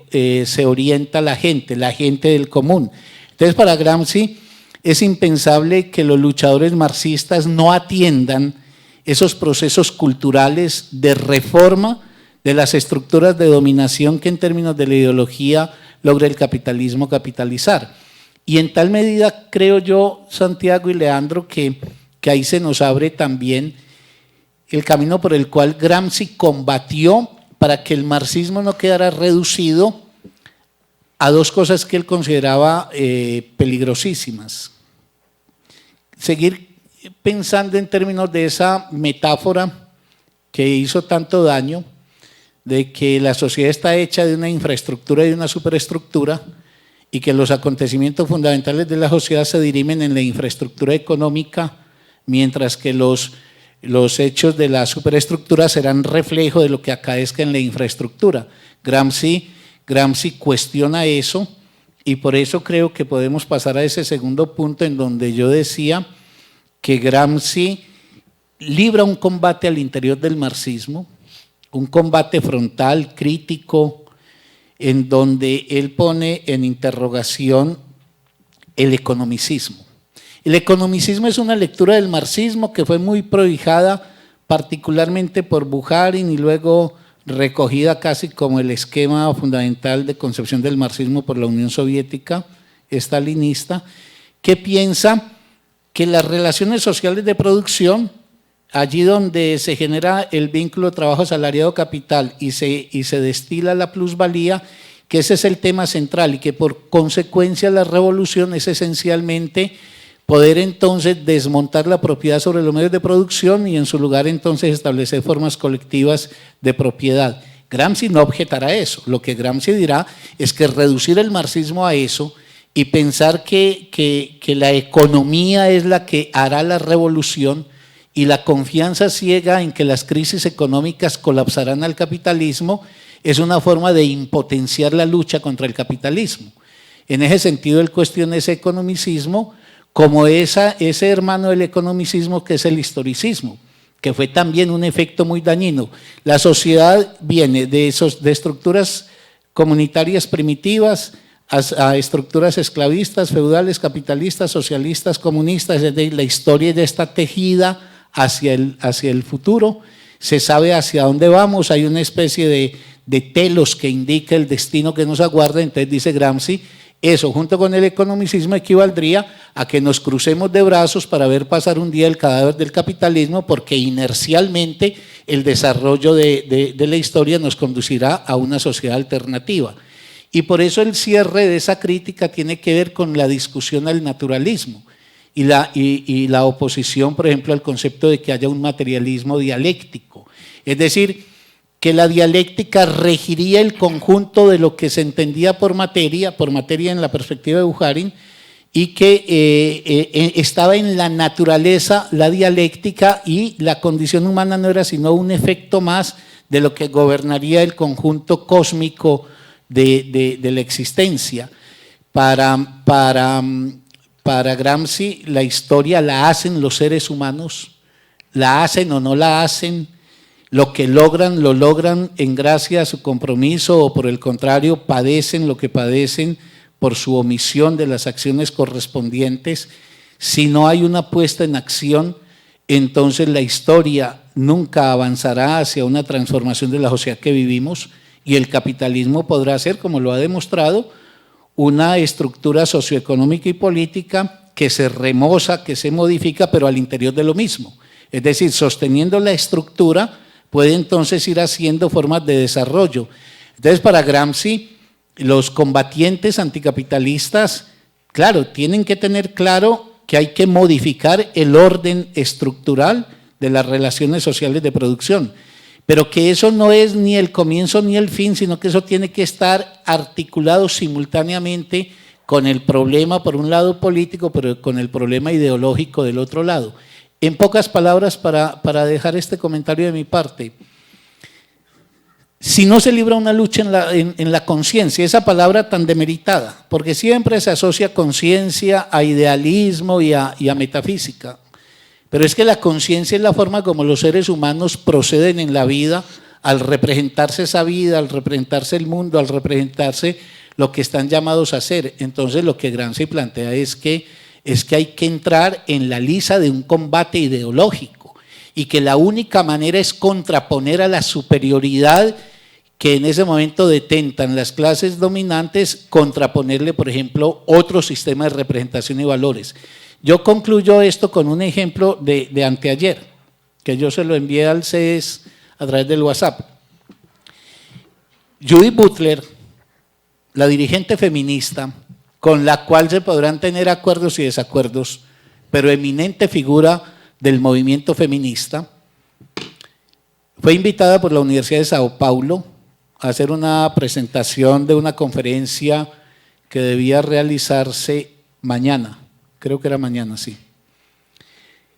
se orienta la gente del común. Entonces para Gramsci es impensable que los luchadores marxistas no atiendan esos procesos culturales de reforma de las estructuras de dominación que en términos de la ideología logra el capitalismo capitalizar. Y en tal medida creo yo, Santiago y Leandro, que ahí se nos abre también el camino por el cual Gramsci combatió para que el marxismo no quedara reducido a dos cosas que él consideraba peligrosísimas. Seguir pensando en términos de esa metáfora que hizo tanto daño, de que la sociedad está hecha de una infraestructura y de una superestructura, y que los acontecimientos fundamentales de la sociedad se dirimen en la infraestructura económica, mientras que los hechos de la superestructura serán reflejo de lo que acaezca en la infraestructura. Gramsci cuestiona eso, y por eso creo que podemos pasar a ese segundo punto en donde yo decía que Gramsci libra un combate al interior del marxismo, un combate frontal, crítico, en donde él pone en interrogación el economicismo. El economicismo es una lectura del marxismo que fue muy prohijada particularmente por Bukharin y luego recogida casi como el esquema fundamental de concepción del marxismo por la Unión Soviética estalinista, que piensa que las relaciones sociales de producción, allí donde se genera el vínculo trabajo asalariado capital y se destila la plusvalía, que ese es el tema central y que por consecuencia la revolución es esencialmente poder entonces desmontar la propiedad sobre los medios de producción y en su lugar entonces establecer formas colectivas de propiedad. Gramsci no objetará eso, lo que Gramsci dirá es que reducir el marxismo a eso y pensar que la economía es la que hará la revolución y la confianza ciega en que las crisis económicas colapsarán al capitalismo es una forma de impotenciar la lucha contra el capitalismo. En ese sentido, él cuestiona ese economicismo como ese hermano del economicismo que es el historicismo, que fue también un efecto muy dañino. La sociedad viene de estructuras comunitarias primitivas a estructuras esclavistas, feudales, capitalistas, socialistas, comunistas, es decir, la historia ya está tejida hacia el futuro, se sabe hacia dónde vamos, hay una especie de telos que indica el destino que nos aguarda. Entonces dice Gramsci, eso junto con el economicismo equivaldría a que nos crucemos de brazos para ver pasar un día el cadáver del capitalismo, porque inercialmente el desarrollo de la historia nos conducirá a una sociedad alternativa. Y por eso el cierre de esa crítica tiene que ver con la discusión al naturalismo y la oposición, por ejemplo, al concepto de que haya un materialismo dialéctico. Es decir, que la dialéctica regiría el conjunto de lo que se entendía por materia en la perspectiva de Bukharin, y que estaba en la naturaleza la dialéctica y la condición humana no era sino un efecto más de lo que gobernaría el conjunto cósmico de la existencia. Para Gramsci la historia la hacen los seres humanos, la hacen o no la hacen, lo que logran, lo logran en gracia a su compromiso o por el contrario padecen lo que padecen por su omisión de las acciones correspondientes. Si no hay una puesta en acción, entonces la historia nunca avanzará hacia una transformación de la sociedad que vivimos y el capitalismo podrá ser, como lo ha demostrado, una estructura socioeconómica y política que se remoza, que se modifica, pero al interior de lo mismo. Es decir, sosteniendo la estructura, puede entonces ir haciendo formas de desarrollo. Entonces, para Gramsci, los combatientes anticapitalistas, claro, tienen que tener claro que hay que modificar el orden estructural de las relaciones sociales de producción, pero que eso no es ni el comienzo ni el fin, sino que eso tiene que estar articulado simultáneamente con el problema, por un lado político, pero con el problema ideológico del otro lado. En pocas palabras, para dejar este comentario de mi parte, si no se libra una lucha en la conciencia, esa palabra tan demeritada, porque siempre se asocia conciencia a idealismo y a metafísica, pero es que la conciencia es la forma como los seres humanos proceden en la vida al representarse esa vida, al representarse el mundo, al representarse lo que están llamados a hacer. Entonces lo que Gramsci plantea es que hay que entrar en la lisa de un combate ideológico y que la única manera es contraponer a la superioridad que en ese momento detentan las clases dominantes, contraponerle, por ejemplo, otro sistema de representación y valores. Yo concluyo esto con un ejemplo de anteayer, que yo se lo envié al CES a través del WhatsApp. Judith Butler, la dirigente feminista, con la cual se podrán tener acuerdos y desacuerdos, pero eminente figura del movimiento feminista, fue invitada por la Universidad de Sao Paulo a hacer una presentación de una conferencia que debía realizarse mañana, creo que era mañana, sí.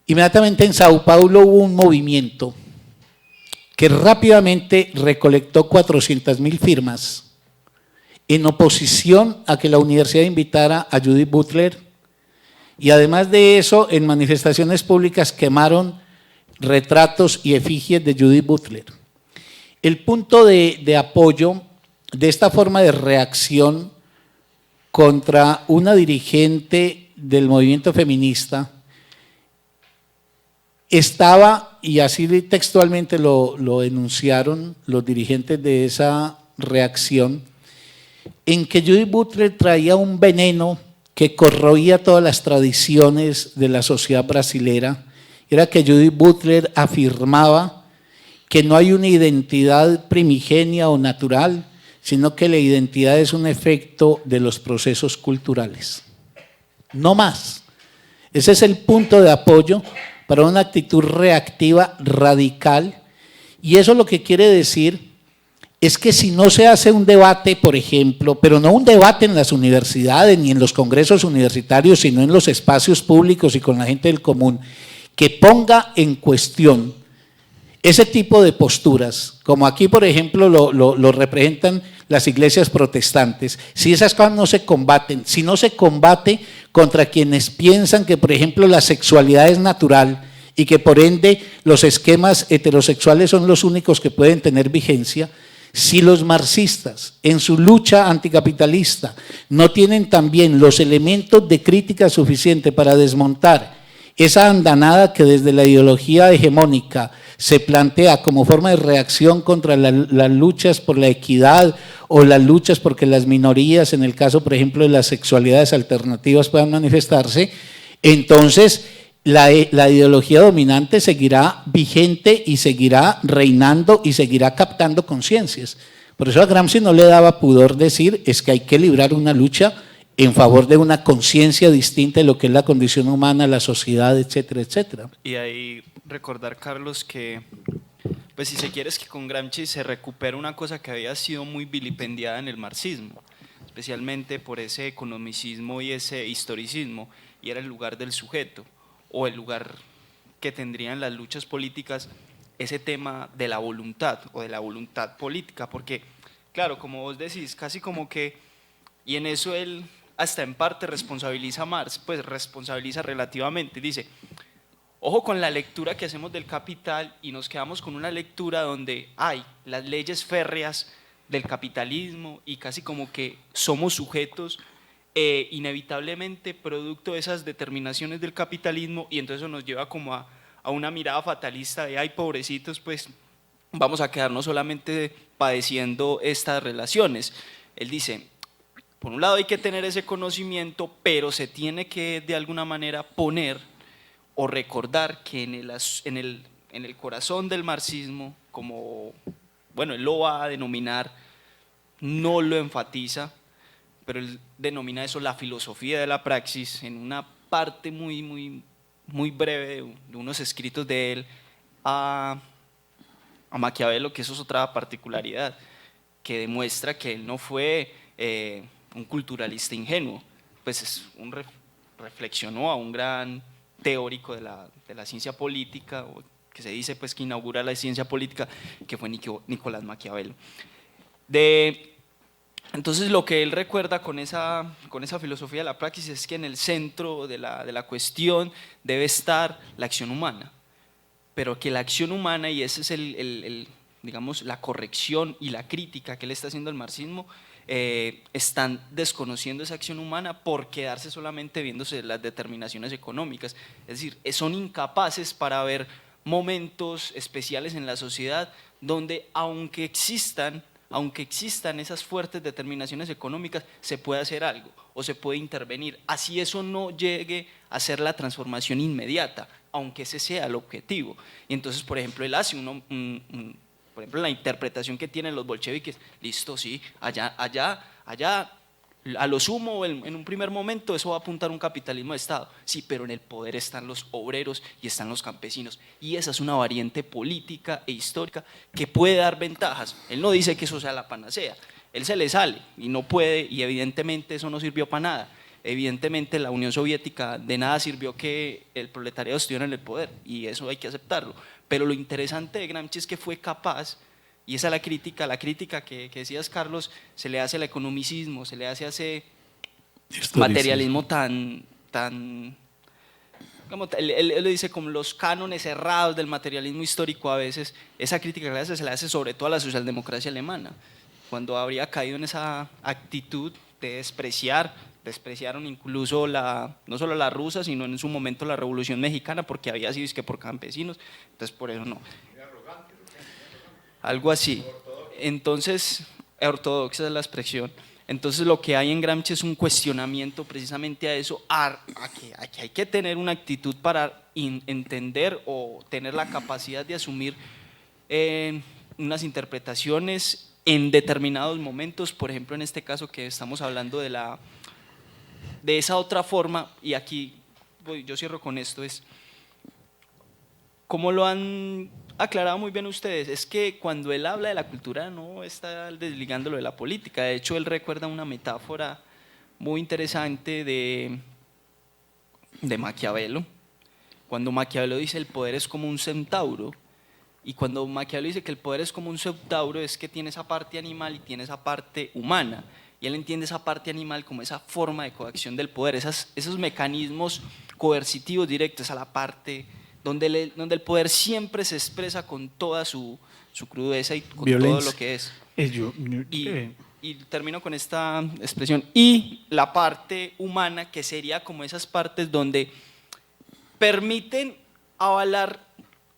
Inmediatamente en Sao Paulo hubo un movimiento que rápidamente recolectó 400.000 firmas en oposición a que la universidad invitara a Judith Butler, y además de eso, en manifestaciones públicas quemaron retratos y efigies de Judith Butler. El punto de apoyo de esta forma de reacción contra una dirigente del movimiento feminista estaba, y así textualmente lo enunciaron los dirigentes de esa reacción, en que Judith Butler traía un veneno que corroía todas las tradiciones de la sociedad brasilera. Era que Judith Butler afirmaba que no hay una identidad primigenia o natural, sino que la identidad es un efecto de los procesos culturales. No más. Ese es el punto de apoyo para una actitud reactiva radical, y eso lo que quiere decir es que si no se hace un debate, por ejemplo, pero no un debate en las universidades ni en los congresos universitarios, sino en los espacios públicos y con la gente del común, que ponga en cuestión ese tipo de posturas, como aquí, por ejemplo, lo representan las iglesias protestantes, si esas cosas no se combaten, si no se combate contra quienes piensan que, por ejemplo, la sexualidad es natural y que por ende los esquemas heterosexuales son los únicos que pueden tener vigencia, si los marxistas en su lucha anticapitalista no tienen también los elementos de crítica suficiente para desmontar esa andanada que desde la ideología hegemónica se plantea como forma de reacción contra las luchas por la equidad o las luchas porque las minorías, en el caso por ejemplo de las sexualidades alternativas, puedan manifestarse, entonces la ideología dominante seguirá vigente y seguirá reinando y seguirá captando conciencias. Por eso a Gramsci no le daba pudor decir es que hay que librar una lucha en favor de una conciencia distinta de lo que es la condición humana, la sociedad, etcétera, etcétera. Y ahí recordar, Carlos, que pues si se quiere es que con Gramsci se recupera una cosa que había sido muy vilipendiada en el marxismo, especialmente por ese economicismo y ese historicismo, y era el lugar del sujeto, o el lugar que tendrían las luchas políticas, ese tema de la voluntad o de la voluntad política, porque claro, como vos decís, casi como que, y en eso él hasta en parte responsabiliza a Marx, pues responsabiliza relativamente, dice, ojo con la lectura que hacemos del Capital y nos quedamos con una lectura donde hay las leyes férreas del capitalismo y casi como que somos sujetos inevitablemente producto de esas determinaciones del capitalismo, y entonces eso nos lleva como a una mirada fatalista de ay pobrecitos, pues vamos a quedarnos solamente padeciendo estas relaciones. Él dice, por un lado hay que tener ese conocimiento, pero se tiene que de alguna manera poner o recordar que en el corazón del marxismo, como bueno, él lo va a denominar, no lo enfatiza, pero él denomina eso la filosofía de la praxis, en una parte muy breve de unos escritos de él a Maquiavelo, que eso es otra particularidad, que demuestra que él no fue un culturalista ingenuo, pues reflexionó a un gran teórico de la ciencia política, que se dice pues que inaugura la ciencia política, que fue Nicolás Maquiavelo. Entonces lo que él recuerda con esa filosofía de la praxis es que en el centro de la cuestión debe estar la acción humana, pero que la acción humana, y ese es digamos, la corrección y la crítica que él está haciendo al marxismo, están desconociendo esa acción humana por quedarse solamente viéndose las determinaciones económicas, es decir, son incapaces para ver momentos especiales en la sociedad donde aunque existan esas fuertes determinaciones económicas, se puede hacer algo o se puede intervenir, así eso no llegue a ser la transformación inmediata, aunque ese sea el objetivo. Y entonces, por ejemplo, él hace por ejemplo, la interpretación que tienen los bolcheviques, listo, sí, allá, a lo sumo, en un primer momento, eso va a apuntar a un capitalismo de Estado, sí, pero en el poder están los obreros y están los campesinos, y esa es una variante política e histórica que puede dar ventajas. Él no dice que eso sea la panacea, él se le sale y no puede, y evidentemente eso no sirvió para nada. Evidentemente la Unión Soviética de nada sirvió que el proletariado estuviera en el poder, y eso hay que aceptarlo. Pero lo interesante de Gramsci es que fue capaz, y esa es la crítica que decías, Carlos, se le hace al economicismo, se le hace a ese materialismo tan como él lo dice, como los cánones cerrados del materialismo histórico. A veces esa crítica que se le hace sobre todo a la socialdemocracia alemana, cuando habría caído en esa actitud de despreciaron incluso no solo la rusa, sino en su momento la Revolución Mexicana, porque había sido que por campesinos, entonces por eso no. Algo así. Entonces, ortodoxa es la expresión. Entonces lo que hay en Gramsci es un cuestionamiento precisamente a eso, a que hay que tener una actitud para entender o tener la capacidad de asumir unas interpretaciones en determinados momentos, por ejemplo en este caso que estamos hablando de esa otra forma, y aquí yo cierro con esto, es como lo han aclarado muy bien ustedes, es que cuando él habla de la cultura no está desligándolo de la política. De hecho, él recuerda una metáfora muy interesante de Maquiavelo, cuando Maquiavelo dice el poder es como un centauro, y cuando Maquiavelo dice que el poder es como un centauro es que tiene esa parte animal y tiene esa parte humana, y él entiende esa parte animal como esa forma de coacción del poder, esos mecanismos coercitivos directos a la parte donde el poder siempre se expresa con toda su crudeza y con violencia. todo lo que es. Y termino con esta expresión, y la parte humana, que sería como esas partes donde permiten avalar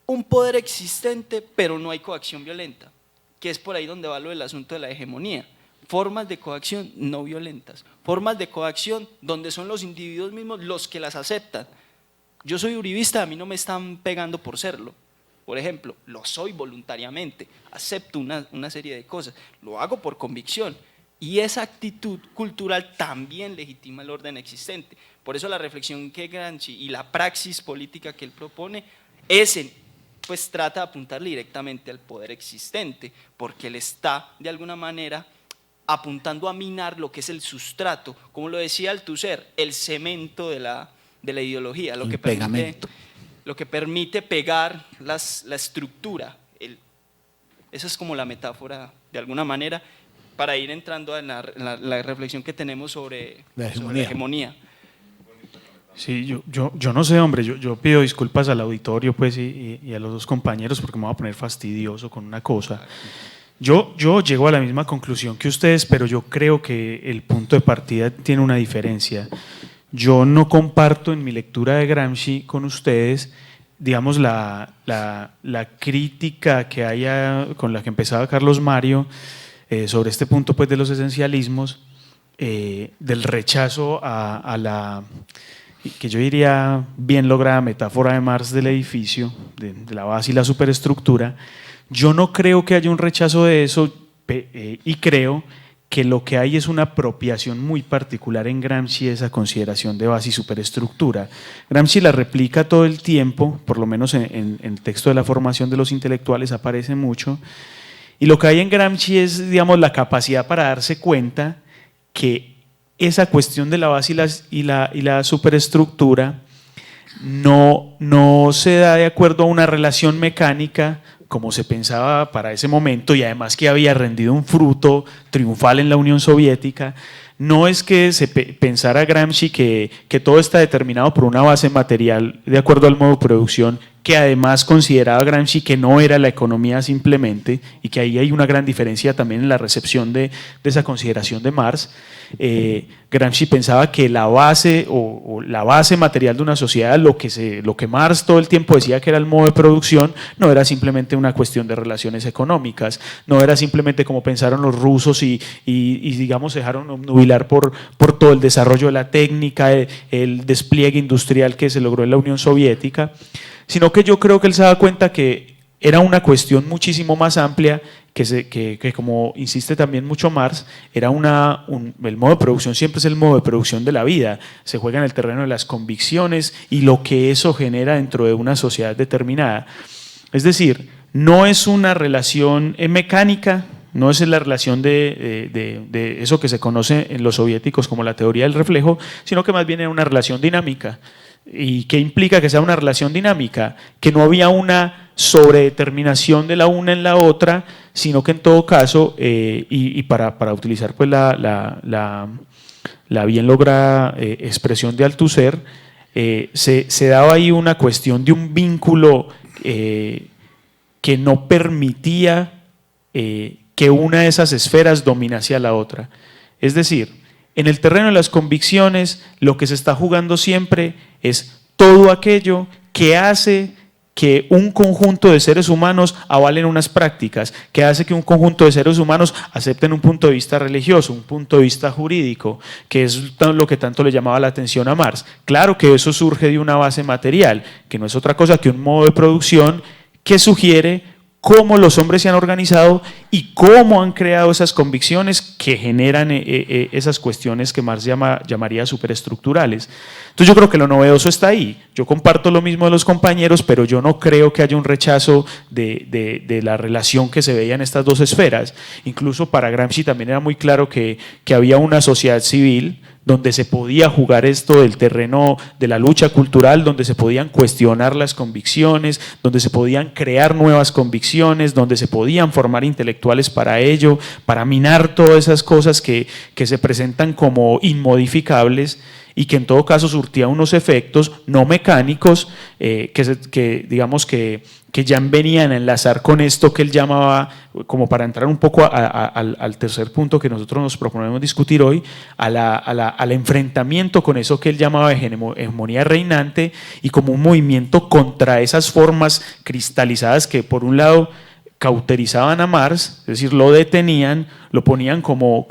un poder existente, pero no hay coacción violenta, que es por ahí donde va lo del asunto de la hegemonía. Formas de coacción no violentas, formas de coacción donde son los individuos mismos los que las aceptan. Yo soy uribista, a mí no me están pegando por serlo. Por ejemplo, lo soy voluntariamente, acepto una serie de cosas, lo hago por convicción, y esa actitud cultural también legitima el orden existente. Por eso la reflexión que Gramsci y la praxis política que él propone pues trata de apuntarle directamente al poder existente, porque él está de alguna manera apuntando a minar lo que es el sustrato, como lo decía Althusser, el cemento de la ideología, lo que permite pegar la estructura. Esa es como la metáfora, de alguna manera, para ir entrando en la reflexión que tenemos sobre la hegemonía. Sí, yo no sé, hombre, yo pido disculpas al auditorio pues, y a los dos compañeros porque me voy a poner fastidioso con una cosa. Yo llego a la misma conclusión que ustedes, pero yo creo que el punto de partida tiene una diferencia. Yo no comparto en mi lectura de Gramsci con ustedes, digamos, la crítica que haya, con la que empezaba Carlos Mario, sobre este punto pues, de los esencialismos, del rechazo a la, que yo diría, bien lograda metáfora de Marx del edificio, de la base y la superestructura. Yo no creo que haya un rechazo de eso y creo que lo que hay es una apropiación muy particular en Gramsci de esa consideración de base y superestructura. Gramsci la replica todo el tiempo, por lo menos en el texto de la formación de los intelectuales aparece mucho, y lo que hay en Gramsci es, digamos, la capacidad para darse cuenta que esa cuestión de la base y la superestructura no se da de acuerdo a una relación mecánica como se pensaba para ese momento, y además que había rendido un fruto triunfal en la Unión Soviética. No es que se pensara Gramsci que todo está determinado por una base material de acuerdo al modo de producción, que además consideraba Gramsci que no era la economía simplemente, y que ahí hay una gran diferencia también en la recepción de esa consideración de Marx. Gramsci pensaba que la base o la base material de una sociedad, lo que Marx todo el tiempo decía que era el modo de producción, no era simplemente una cuestión de relaciones económicas, no era simplemente como pensaron los rusos y digamos dejaron obnubilar por todo el desarrollo de la técnica, el despliegue industrial que se logró en la Unión Soviética, sino que yo creo que él se da cuenta que era una cuestión muchísimo más amplia, que como insiste también mucho Marx, era el modo de producción siempre es el modo de producción de la vida, se juega en el terreno de las convicciones y lo que eso genera dentro de una sociedad determinada. Es decir, no es una relación mecánica, no es la relación de eso que se conoce en los soviéticos como la teoría del reflejo, sino que más bien era una relación dinámica. ¿Y qué implica que sea una relación dinámica? Que no había una sobredeterminación de la una en la otra, sino que en todo caso, y para utilizar pues la bien lograda expresión de Althusser, se daba ahí una cuestión de un vínculo que no permitía que una de esas esferas dominase a la otra. Es decir, en el terreno de las convicciones, lo que se está jugando siempre es todo aquello que hace que un conjunto de seres humanos avalen unas prácticas, que hace que un conjunto de seres humanos acepten un punto de vista religioso, un punto de vista jurídico, que es lo que tanto le llamaba la atención a Marx. Claro que eso surge de una base material, que no es otra cosa que un modo de producción que sugiere cómo los hombres se han organizado y cómo han creado esas convicciones que generan esas cuestiones que Marx llamaría superestructurales. Entonces yo creo que lo novedoso está ahí. Yo comparto lo mismo de los compañeros, pero yo no creo que haya un rechazo de la relación que se veía en estas dos esferas. Incluso para Gramsci también era muy claro que había una sociedad civil donde se podía jugar esto del terreno de la lucha cultural, donde se podían cuestionar las convicciones, donde se podían crear nuevas convicciones, donde se podían formar intelectuales para ello, para minar todas esas cosas que se presentan como inmodificables y que en todo caso surtía unos efectos no mecánicos digamos que ya venían a enlazar con esto que él llamaba, como para entrar un poco al tercer punto que nosotros nos proponemos discutir hoy, al enfrentamiento con eso que él llamaba hegemonía reinante y como un movimiento contra esas formas cristalizadas que por un lado cauterizaban a Marx, es decir, lo detenían, lo ponían como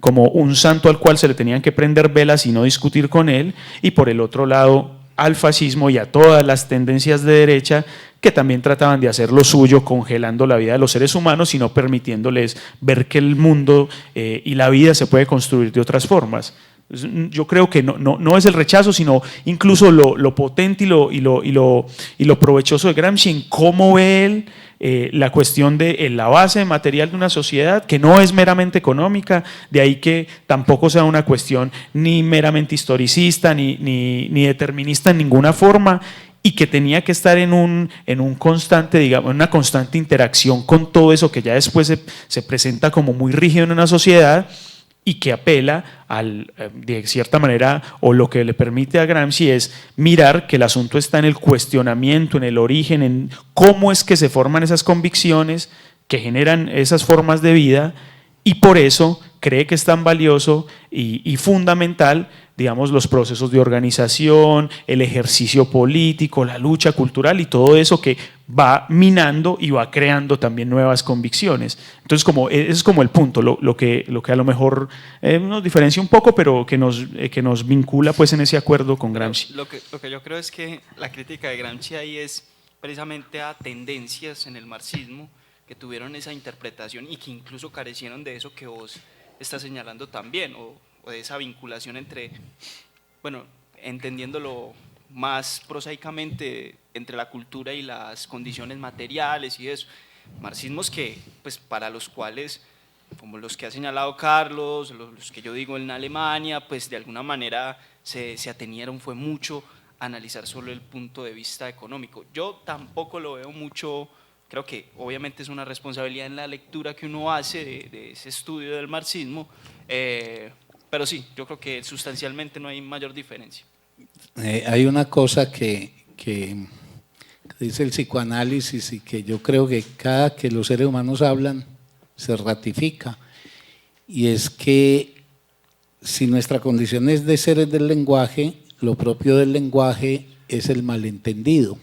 un santo al cual se le tenían que prender velas y no discutir con él, y por el otro lado al fascismo y a todas las tendencias de derecha que también trataban de hacer lo suyo congelando la vida de los seres humanos y no permitiéndoles ver que el mundo y la vida se puede construir de otras formas. Yo creo que no es el rechazo, sino incluso lo potente y lo provechoso de Gramsci en cómo ve él la cuestión de la base material de una sociedad que no es meramente económica, de ahí que tampoco sea una cuestión ni meramente historicista ni determinista en ninguna forma, y que tenía que estar en un constante, digamos, en una constante interacción con todo eso que ya después se presenta como muy rígido en una sociedad y que apela de cierta manera, o lo que le permite a Gramsci es mirar que el asunto está en el cuestionamiento, en el origen, en cómo es que se forman esas convicciones que generan esas formas de vida, y por eso cree que es tan valioso y fundamental, digamos, los procesos de organización, el ejercicio político, la lucha cultural y todo eso que va minando y va creando también nuevas convicciones. Entonces, ese es como el punto, lo que a lo mejor nos diferencia un poco, pero que nos vincula pues en ese acuerdo con Gramsci. Lo que yo creo es que la crítica de Gramsci ahí es precisamente a tendencias en el marxismo que tuvieron esa interpretación y que incluso carecieron de eso que vos estás señalando también, o de esa vinculación entre, bueno, entendiéndolo más prosaicamente, entre la cultura y las condiciones materiales y eso, marxismos que, pues, para los cuales, como los que ha señalado Carlos, los que yo digo en Alemania, pues de alguna manera se atenieron fue mucho a analizar solo el punto de vista económico. Yo tampoco lo veo mucho. Creo que obviamente es una responsabilidad en la lectura que uno hace de ese estudio del marxismo, pero sí, yo creo que sustancialmente no hay mayor diferencia. Hay una cosa que dice el psicoanálisis y que yo creo que cada que los seres humanos hablan se ratifica, y es que si nuestra condición es de seres del lenguaje, lo propio del lenguaje es el malentendido.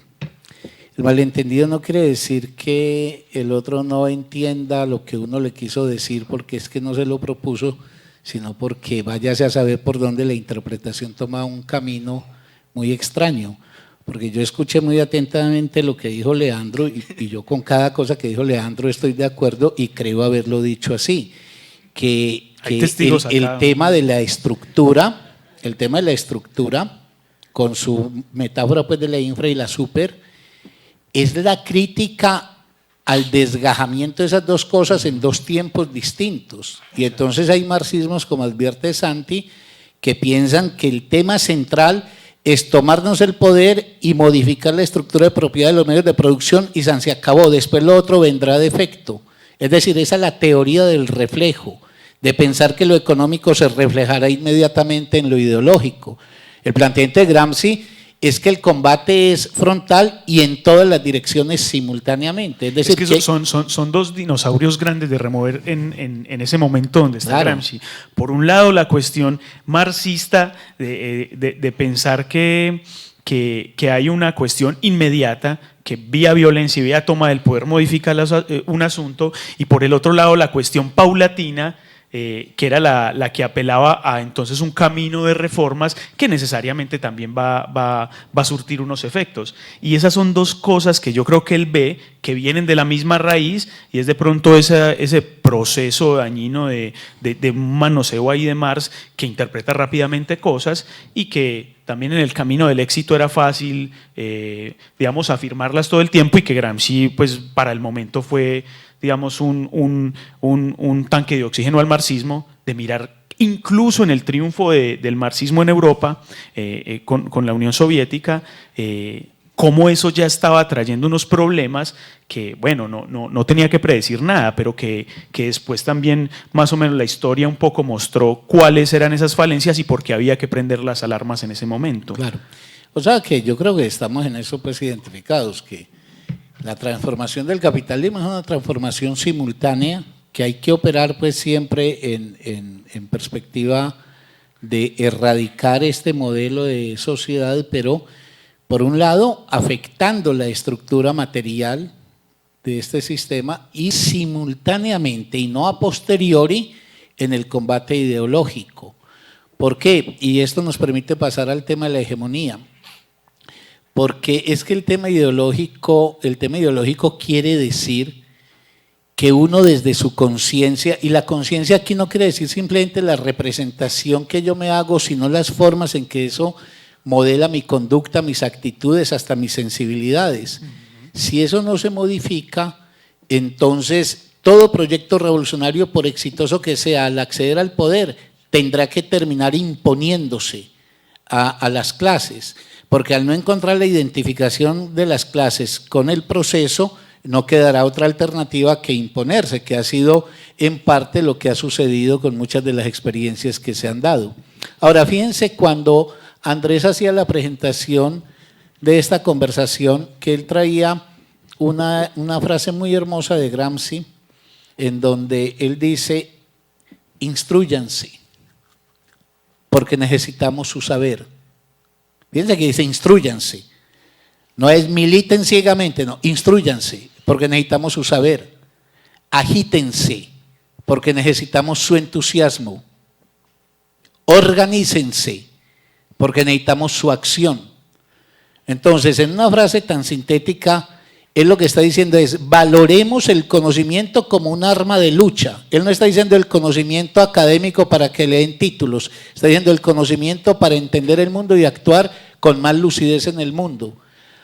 El malentendido no quiere decir que el otro no entienda lo que uno le quiso decir porque es que no se lo propuso, sino porque váyase a saber por dónde la interpretación toma un camino muy extraño. Porque yo escuché muy atentamente lo que dijo Leandro y yo con cada cosa que dijo Leandro estoy de acuerdo y creo haberlo dicho así, que el tema de la estructura, con su metáfora pues de la infra y la super, es la crítica al desgajamiento de esas dos cosas en dos tiempos distintos. Y entonces hay marxismos, como advierte Santi, que piensan que el tema central es tomarnos el poder y modificar la estructura de propiedad de los medios de producción y se acabó, después lo otro vendrá de efecto. Es decir, esa es la teoría del reflejo, de pensar que lo económico se reflejará inmediatamente en lo ideológico. El planteamiento de Gramsci es que el combate es frontal y en todas las direcciones simultáneamente. Es decir, que son dos dinosaurios grandes de remover en ese momento donde está Gramsci. Por un lado, la cuestión marxista de pensar que hay una cuestión inmediata que vía violencia y vía toma del poder modifica un asunto, y por el otro lado la cuestión paulatina que era la que apelaba a entonces un camino de reformas que necesariamente también va a surtir unos efectos. Y esas son dos cosas que yo creo que él ve, que vienen de la misma raíz, y es de pronto ese proceso dañino de un manoseo ahí de Marx, que interpreta rápidamente cosas y que también en el camino del éxito era fácil, digamos, afirmarlas todo el tiempo, y que Gramsci, pues, para el momento fue, digamos, un tanque de oxígeno al marxismo, de mirar incluso en el triunfo del marxismo en Europa, con la Unión Soviética, cómo eso ya estaba trayendo unos problemas que, bueno, no tenía que predecir nada, pero que después también más o menos la historia un poco mostró cuáles eran esas falencias y por qué había que prender las alarmas en ese momento. Claro. O sea que yo creo que estamos en eso pues identificados, que la transformación del capitalismo es una transformación simultánea que hay que operar pues siempre en perspectiva de erradicar este modelo de sociedad, pero por un lado afectando la estructura material de este sistema y simultáneamente y no a posteriori en el combate ideológico. ¿Por qué? Y esto nos permite pasar al tema de la hegemonía. Porque es que el tema ideológico quiere decir que uno desde su conciencia, y la conciencia aquí no quiere decir simplemente la representación que yo me hago, sino las formas en que eso modela mi conducta, mis actitudes, hasta mis sensibilidades. Si eso no se modifica, entonces todo proyecto revolucionario, por exitoso que sea, al acceder al poder, tendrá que terminar imponiéndose a las clases, porque al no encontrar la identificación de las clases con el proceso, no quedará otra alternativa que imponerse, que ha sido en parte lo que ha sucedido con muchas de las experiencias que se han dado. Ahora, fíjense cuando Andrés hacía la presentación de esta conversación, que él traía una frase muy hermosa de Gramsci, en donde él dice: instrúyanse, porque necesitamos su saber. Fíjense que dice instrúyanse, no es militen ciegamente, no, instrúyanse, porque necesitamos su saber. Agítense, porque necesitamos su entusiasmo. Organícense, porque necesitamos su acción. Entonces, en una frase tan sintética, él lo que está diciendo es: valoremos el conocimiento como un arma de lucha. Él no está diciendo el conocimiento académico para que le den títulos, está diciendo el conocimiento para entender el mundo y actuar con más lucidez en el mundo.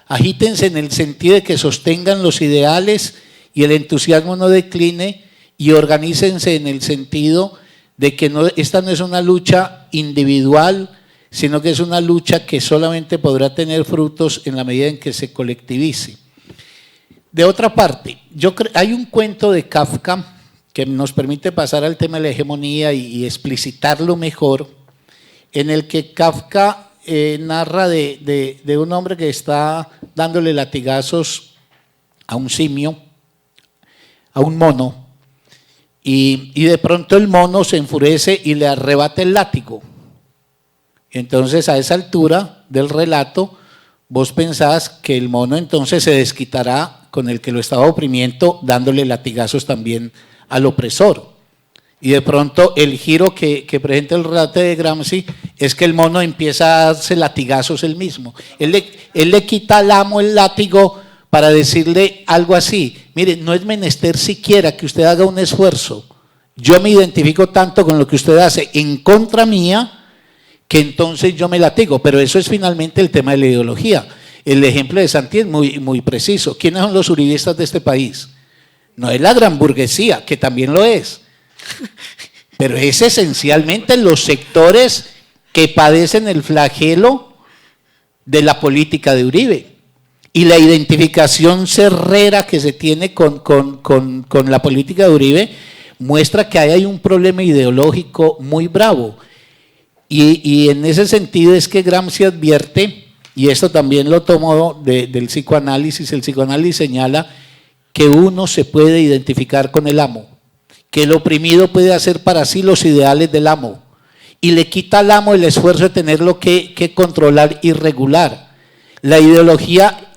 Agítense en el sentido de que sostengan los ideales y el entusiasmo no decline, y organícense en el sentido de que esta no es una lucha individual, sino que es una lucha que solamente podrá tener frutos en la medida en que se colectivice. De otra parte, hay un cuento de Kafka que nos permite pasar al tema de la hegemonía y explicitarlo mejor, en el que Kafka narra de un hombre que está dándole latigazos a un simio, a un mono, y de pronto el mono se enfurece y le arrebata el látigo. Entonces, a esa altura del relato, vos pensás que el mono entonces se desquitará con el que lo estaba oprimiendo, dándole latigazos también al opresor. Y de pronto el giro que presenta el relato de Gramsci es que el mono empieza a darse latigazos él mismo. Él le quita al amo el látigo para decirle algo así: mire, no es menester siquiera que usted haga un esfuerzo. Yo me identifico tanto con lo que usted hace en contra mía, que entonces yo me latigo. Pero eso es finalmente el tema de la ideología. El ejemplo de Santi es muy preciso. ¿Quiénes son los uribistas de este país? No es la gran burguesía, que también lo es, pero es esencialmente los sectores que padecen el flagelo de la política de Uribe. Y la identificación cerrera que se tiene con la política de Uribe muestra que ahí hay un problema ideológico muy bravo. Y en ese sentido es que Gramsci advierte, y esto también lo tomó del psicoanálisis. El psicoanálisis señala que uno se puede identificar con el amo, que el oprimido puede hacer para sí los ideales del amo, y le quita al amo el esfuerzo de tenerlo que controlar y regular. La ideología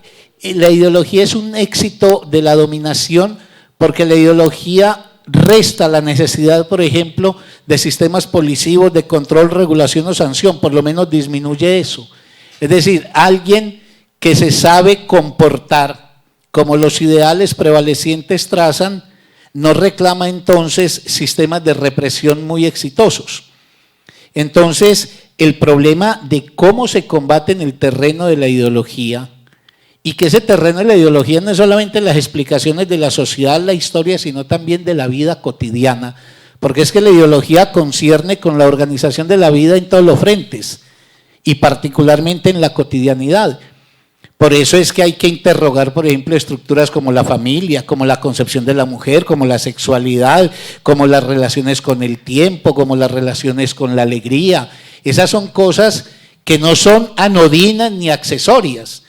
es un éxito de la dominación, porque la ideología resta la necesidad, por ejemplo, de sistemas policivos de control, regulación o sanción, por lo menos disminuye eso. Es decir, alguien que se sabe comportar como los ideales prevalecientes trazan, no reclama entonces sistemas de represión muy exitosos. Entonces, el problema de cómo se combate en el terreno de la ideología, y que ese terreno de la ideología no es solamente las explicaciones de la sociedad, la historia, sino también de la vida cotidiana, porque es que la ideología concierne con la organización de la vida en todos los frentes, y particularmente en la cotidianidad. Por eso es que hay que interrogar, por ejemplo, estructuras como la familia, como la concepción de la mujer, como la sexualidad, como las relaciones con el tiempo, como las relaciones con la alegría. Esas son cosas que no son anodinas ni accesorias.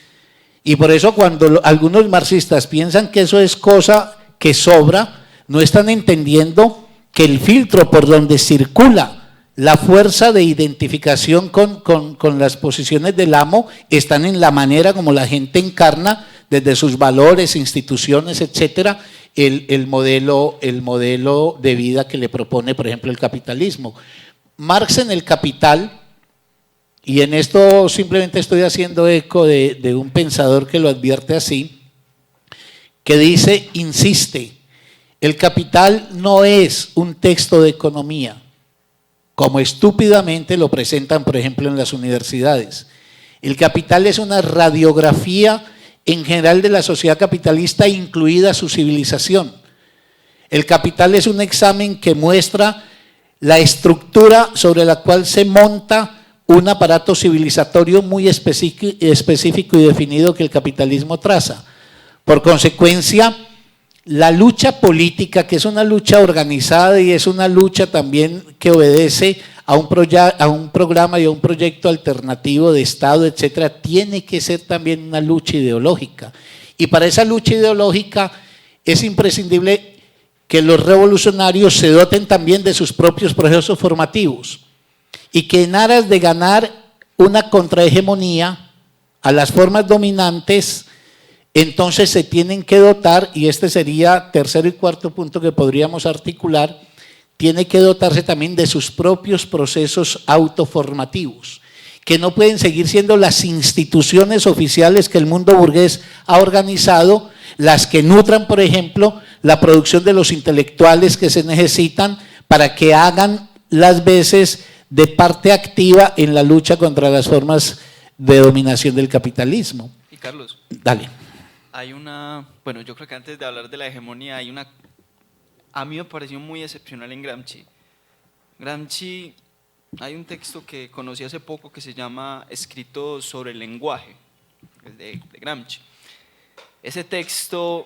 Y por eso cuando algunos marxistas piensan que eso es cosa que sobra, no están entendiendo que el filtro por donde circula la fuerza de identificación con las posiciones del amo están en la manera como la gente encarna desde sus valores, instituciones, etcétera, el modelo de vida que le propone, por ejemplo, el capitalismo. Marx en El Capital, y en esto simplemente estoy haciendo eco de un pensador que lo advierte así, que dice, insiste, el Capital no es un texto de economía, como estúpidamente lo presentan, por ejemplo, en las universidades. El Capital es una radiografía en general de la sociedad capitalista, incluida su civilización. El Capital es un examen que muestra la estructura sobre la cual se monta un aparato civilizatorio muy específico y definido que el capitalismo traza. Por consecuencia, la lucha política, que es una lucha organizada y es una lucha también que obedece a un programa y a un proyecto alternativo de Estado, etcétera, tiene que ser también una lucha ideológica. Y para esa lucha ideológica es imprescindible que los revolucionarios se doten también de sus propios procesos formativos y que en aras de ganar una contrahegemonía a las formas dominantes, entonces se tienen que dotar, y este sería tercero y cuarto punto que podríamos articular, tiene que dotarse también de sus propios procesos autoformativos, que no pueden seguir siendo las instituciones oficiales que el mundo burgués ha organizado, las que nutran, por ejemplo, la producción de los intelectuales que se necesitan para que hagan las veces de parte activa en la lucha contra las formas de dominación del capitalismo. Y Carlos. Dale. Hay bueno, yo creo que antes de hablar de la hegemonía, a mí me pareció muy excepcional en Gramsci. Gramsci, hay un texto que conocí hace poco que se llama Escrito sobre el lenguaje, de Gramsci. Ese texto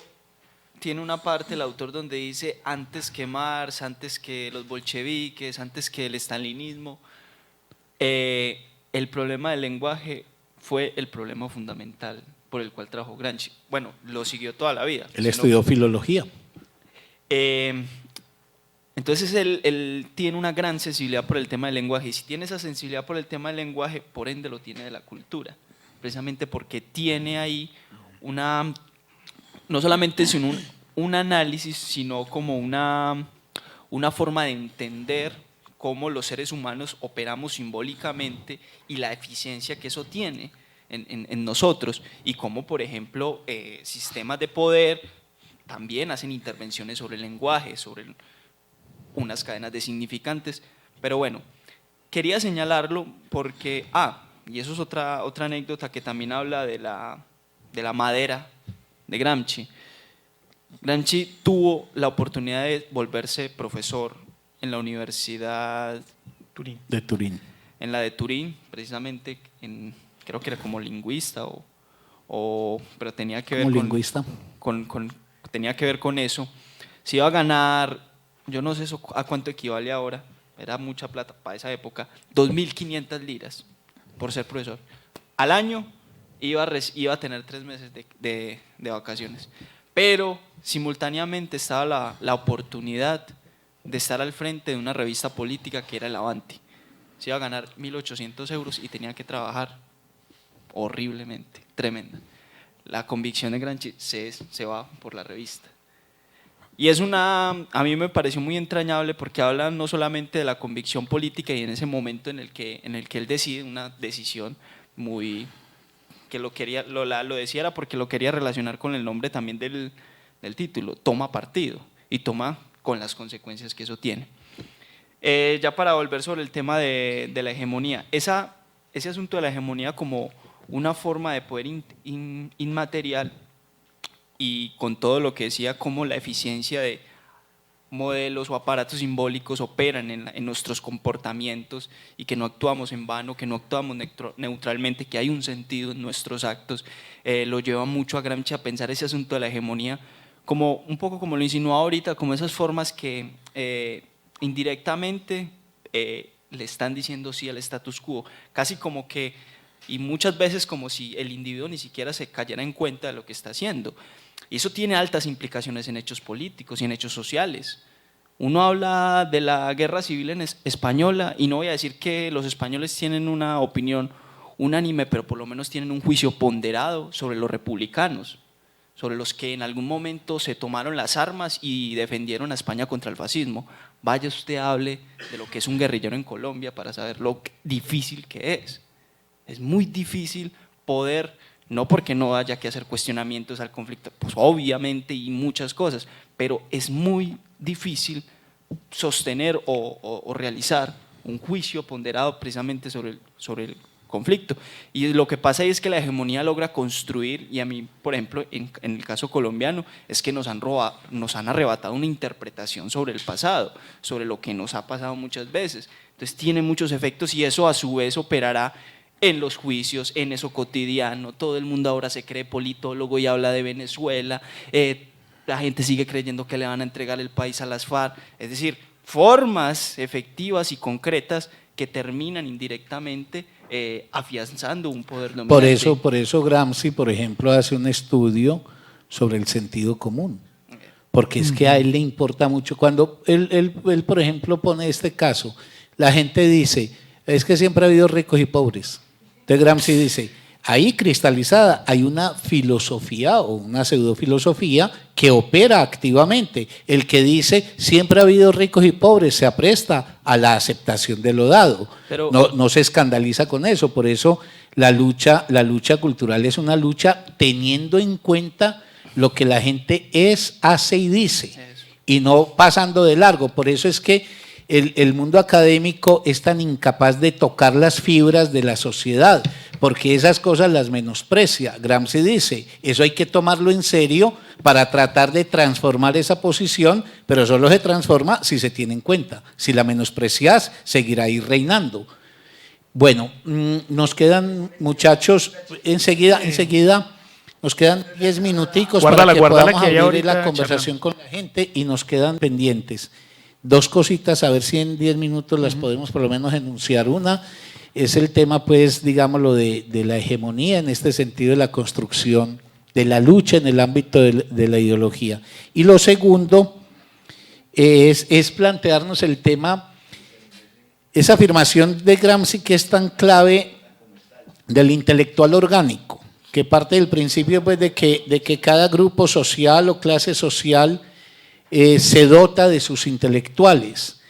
tiene una parte, el autor, donde dice, antes que Marx, antes que los bolcheviques, antes que el stalinismo, el problema del lenguaje fue el problema fundamental por el cual trabajó Gramsci. Bueno, lo siguió toda la vida. Él estudió filología. Entonces él tiene una gran sensibilidad por el tema del lenguaje, y si tiene esa sensibilidad por el tema del lenguaje, por ende lo tiene de la cultura, precisamente porque tiene ahí no solamente es un análisis, sino como una forma de entender cómo los seres humanos operamos simbólicamente y la eficiencia que eso tiene en nosotros, y cómo, por ejemplo, sistemas de poder también hacen intervenciones sobre el lenguaje, sobre unas cadenas de significantes. Pero bueno, quería señalarlo porque, y eso es otra anécdota que también habla de la madera de Gramsci. Gramsci tuvo la oportunidad de volverse profesor en la Universidad de Turín. En la de Turín, precisamente, creo que era como lingüista, pero tenía que ver tenía que ver con eso. Se iba a ganar, yo no sé eso a cuánto equivale ahora, era mucha plata para esa época, 2.500 liras por ser profesor. Al año iba a tener 3 meses de vacaciones, pero simultáneamente estaba la oportunidad de estar al frente de una revista política que era el Avanti. Se iba a ganar 1.800 euros y tenía que trabajar horriblemente, tremenda. La convicción de Gramsci se va por la revista. Y a mí me pareció muy entrañable porque habla no solamente de la convicción política y en ese momento en el que él decide una decisión muy, que lo decía era porque lo quería relacionar con el nombre también del título, toma partido y toma con las consecuencias que eso tiene. Ya para volver sobre el tema de la hegemonía, ese asunto de la hegemonía como una forma de poder inmaterial y con todo lo que decía, cómo la eficiencia de modelos o aparatos simbólicos operan en nuestros comportamientos y que no actuamos en vano, que no actuamos neutralmente, que hay un sentido en nuestros actos, lo lleva mucho a Gramsci a pensar ese asunto de la hegemonía como un poco como lo insinuó ahorita, como esas formas que indirectamente le están diciendo sí al status quo, casi como que, y muchas veces como si el individuo ni siquiera se cayera en cuenta de lo que está haciendo. Y eso tiene altas implicaciones en hechos políticos y en hechos sociales. Uno habla de la guerra civil española y no voy a decir que los españoles tienen una opinión unánime, pero por lo menos tienen un juicio ponderado sobre los republicanos, sobre los que en algún momento se tomaron las armas y defendieron a España contra el fascismo. Vaya usted hable de lo que es un guerrillero en Colombia para saber lo difícil que es. Es muy difícil poder, no porque no haya que hacer cuestionamientos al conflicto, pues obviamente y muchas cosas, pero es muy difícil sostener o realizar un juicio ponderado precisamente sobre el conflicto. Y lo que pasa ahí es que la hegemonía logra construir, y a mí, por ejemplo, en el caso colombiano, es que nos han arrebatado una interpretación sobre el pasado, sobre lo que nos ha pasado muchas veces. Entonces tiene muchos efectos y eso a su vez operará en los juicios, en eso cotidiano. Todo el mundo ahora se cree politólogo y habla de Venezuela, la gente sigue creyendo que le van a entregar el país a las FARC, es decir, formas efectivas y concretas que terminan indirectamente afianzando un poder dominante. Por eso Gramsci, por ejemplo, hace un estudio sobre el sentido común, porque es que a él le importa mucho. Cuando él, por ejemplo, pone este caso, la gente dice, es que siempre ha habido ricos y pobres. Entonces Gramsci dice, ahí cristalizada hay una filosofía o una pseudofilosofía que opera activamente. El que dice siempre ha habido ricos y pobres se apresta a la aceptación de lo dado. Pero no se escandaliza con eso. Por eso la lucha cultural es una lucha teniendo en cuenta lo que la gente es, hace y dice, y no pasando de largo. Por eso es que el mundo académico es tan incapaz de tocar las fibras de la sociedad, porque esas cosas las menosprecia. Gramsci dice, eso hay que tomarlo en serio para tratar de transformar esa posición, pero solo se transforma si se tiene en cuenta. Si la menosprecias, seguirá ahí reinando. Bueno, nos quedan, muchachos, enseguida nos quedan 10 minuticos para que podamos abrir la conversación con la gente y nos quedan pendientes. Dos cositas, a ver si en 10 minutos las podemos por lo menos enunciar. Una es el tema, pues, digámoslo, de la hegemonía en este sentido de la construcción, de la lucha en el ámbito de la ideología. Y lo segundo es plantearnos el tema, esa afirmación de Gramsci que es tan clave del intelectual orgánico, que parte del principio, pues, de que cada grupo social o clase social se dota de sus intelectuales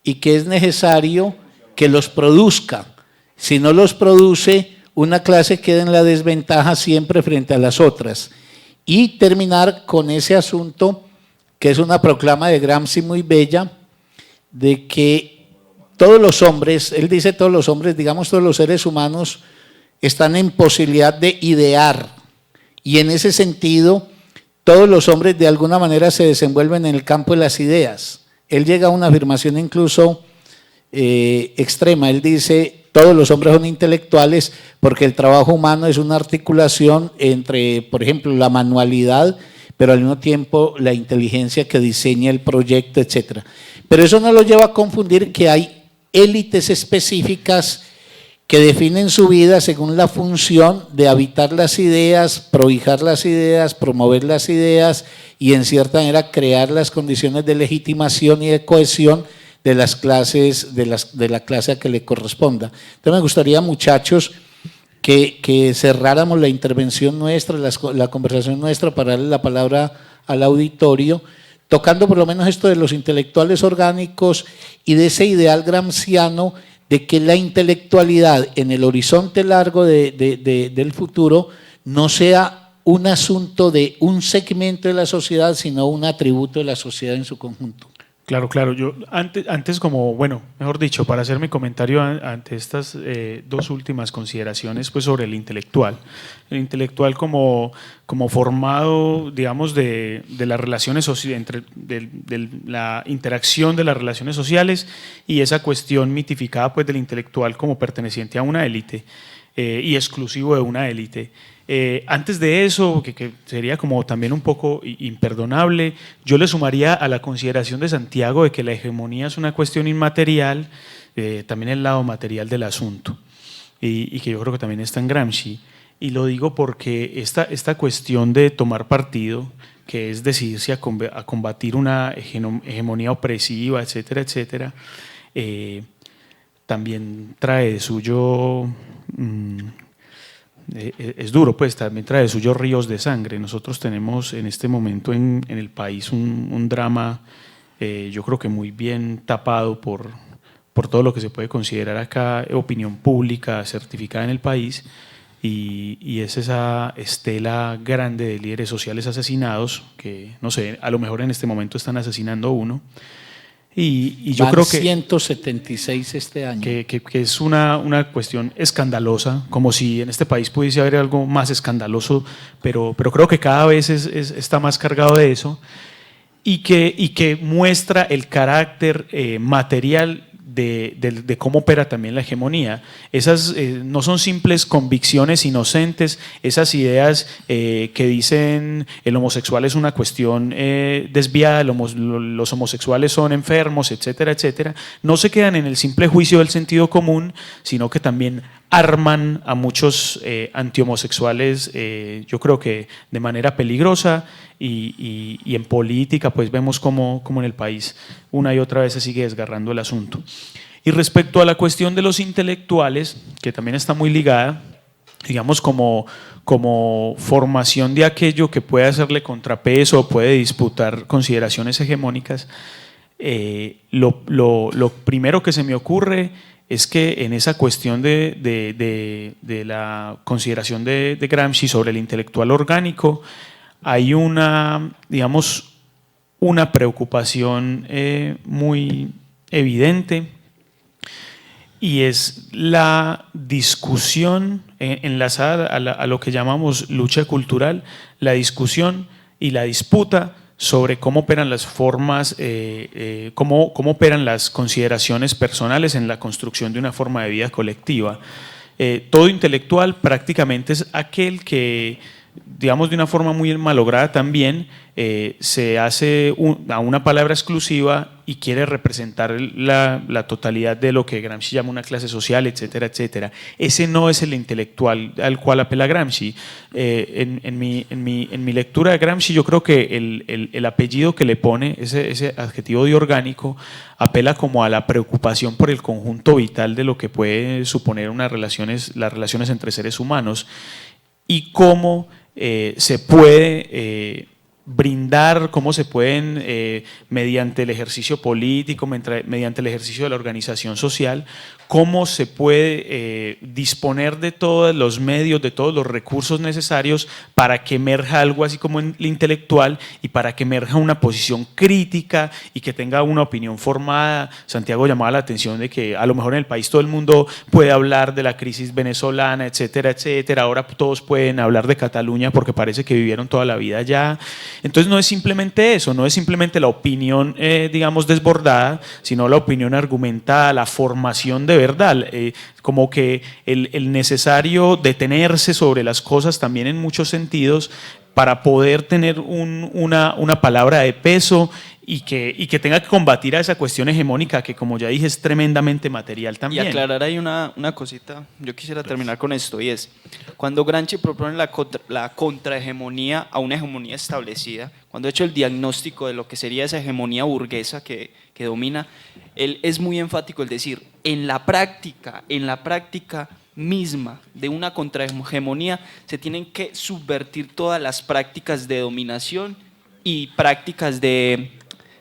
y que es necesario que los produzca. Si no los produce, una clase queda en la desventaja siempre frente a las otras. Y terminar con ese asunto que es una proclama de Gramsci muy bella, de que todos los hombres, él dice todos los hombres, digamos todos los seres humanos, están en posibilidad de idear, y en ese sentido todos los hombres de alguna manera se desenvuelven en el campo de las ideas. Él llega a una afirmación incluso extrema. Él dice, todos los hombres son intelectuales porque el trabajo humano es una articulación entre, por ejemplo, la manualidad, pero al mismo tiempo la inteligencia que diseña el proyecto, etc. Pero eso no lo lleva a confundir que hay élites específicas que definen su vida según la función de habitar las ideas, prohijar las ideas, promover las ideas y en cierta manera crear las condiciones de legitimación y de cohesión de las clases, de la clase a que le corresponda. Entonces me gustaría, muchachos, que cerráramos la intervención nuestra, la conversación nuestra para darle la palabra al auditorio, tocando por lo menos esto de los intelectuales orgánicos y de ese ideal gramsciano de que la intelectualidad en el horizonte largo del futuro no sea un asunto de un segmento de la sociedad, sino un atributo de la sociedad en su conjunto. Claro, claro. Yo antes como, bueno, mejor dicho, para hacer mi comentario ante estas dos últimas consideraciones, pues sobre el intelectual. El intelectual como formado, digamos, de las relaciones sociales, de la interacción de las relaciones sociales y esa cuestión mitificada pues del intelectual como perteneciente a una élite y exclusivo de una élite. Antes de eso, que sería como también un poco imperdonable, yo le sumaría a la consideración de Santiago de que la hegemonía es una cuestión inmaterial, también el lado material del asunto, y que yo creo que también está en Gramsci. Y lo digo porque esta cuestión de tomar partido, que es decidirse a combatir una hegemonía opresiva, etcétera, etcétera, también trae de suyo... es duro, pues también trae de suyo ríos de sangre. Nosotros tenemos en este momento en el país un drama, yo creo que muy bien tapado por todo lo que se puede considerar acá opinión pública certificada en el país, y es esa estela grande de líderes sociales asesinados, que no sé, a lo mejor en este momento están asesinando uno. Y yo creo que 176 este año. Que es una cuestión escandalosa, como si en este país pudiese haber algo más escandaloso, pero creo que cada vez está más cargado de eso, y que muestra el carácter material de cómo opera también la hegemonía. Esas no son simples convicciones inocentes, esas ideas que dicen el homosexual es una cuestión desviada, los homosexuales son enfermos, etcétera, etcétera, no se quedan en el simple juicio del sentido común, sino que también arman a muchos antihomosexuales, yo creo que de manera peligrosa, y en política pues vemos como en el país una y otra vez se sigue desgarrando el asunto. Y respecto a la cuestión de los intelectuales, que también está muy ligada, digamos como formación de aquello que puede hacerle contrapeso o puede disputar consideraciones hegemónicas, lo primero que se me ocurre es que en esa cuestión de la consideración de Gramsci sobre el intelectual orgánico hay una preocupación muy evidente, y es la discusión enlazada a lo que llamamos lucha cultural, la discusión y la disputa sobre cómo operan las formas, cómo operan las consideraciones personales en la construcción de una forma de vida colectiva. Todo intelectual prácticamente es aquel que, digamos de una forma muy malograda también, se hace a una palabra exclusiva y quiere representar la totalidad de lo que Gramsci llama una clase social, etcétera, etcétera. Ese no es el intelectual al cual apela Gramsci. En mi lectura de Gramsci, yo creo que el apellido que le pone, ese adjetivo de orgánico, apela como a la preocupación por el conjunto vital de lo que puede suponer las relaciones entre seres humanos, y cómo se puede brindar, cómo se pueden, mediante el ejercicio político, mediante el ejercicio de la organización social, cómo se puede disponer de todos los medios, de todos los recursos necesarios para que emerja algo así como el intelectual, y para que emerja una posición crítica y que tenga una opinión formada. Santiago llamaba la atención de que a lo mejor en el país todo el mundo puede hablar de la crisis venezolana, etcétera, etcétera. Ahora todos pueden hablar de Cataluña porque parece que vivieron toda la vida allá. Entonces no es simplemente eso, no es simplemente la opinión, digamos, desbordada, sino la opinión argumentada, la formación de verdad, como que el necesario detenerse sobre las cosas también en muchos sentidos para poder tener una palabra de peso, y que tenga que combatir a esa cuestión hegemónica que, como ya dije, es tremendamente material también. Y aclarar ahí una cosita, yo quisiera terminar con esto, y es, cuando Gramsci propone la contrahegemonía a una hegemonía establecida, cuando ha hecho el diagnóstico de lo que sería esa hegemonía burguesa que domina, él es muy enfático el decir, en la práctica misma de una contrahegemonía se tienen que subvertir todas las prácticas de dominación y prácticas de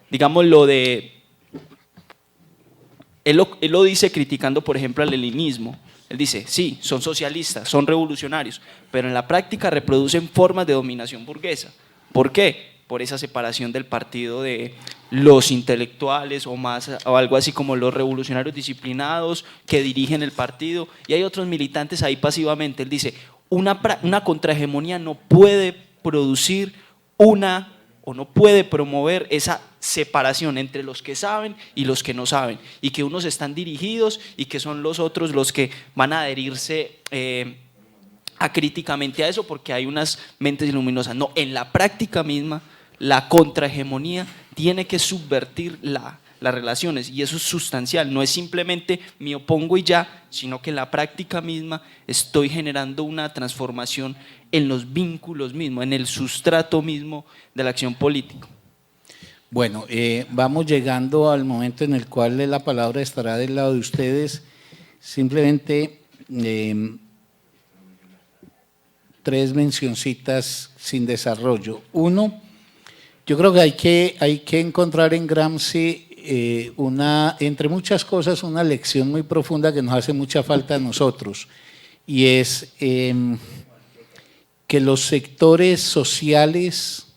digamos, lo de… Él lo dice criticando, por ejemplo, al leninismo. Él dice, sí, son socialistas, son revolucionarios, pero en la práctica reproducen formas de dominación burguesa. ¿Por qué? Por esa separación del partido de los intelectuales o algo así como los revolucionarios disciplinados que dirigen el partido, y hay otros militantes ahí pasivamente. Él dice, una contrahegemonía no puede producir o no puede promover esa separación entre los que saben y los que no saben, y que unos están dirigidos y que son los otros los que van a adherirse acríticamente a eso porque hay unas mentes luminosas. No, en la práctica misma, la contrahegemonía tiene que subvertir las relaciones, y eso es sustancial, no es simplemente me opongo y ya, sino que en la práctica misma estoy generando una transformación en los vínculos mismos, en el sustrato mismo de la acción política. Bueno, vamos llegando al momento en el cual la palabra estará del lado de ustedes. Simplemente 3 mencioncitas sin desarrollo. Uno, yo creo que hay que encontrar en Gramsci entre muchas cosas, una lección muy profunda que nos hace mucha falta a nosotros, y es que los sectores sociales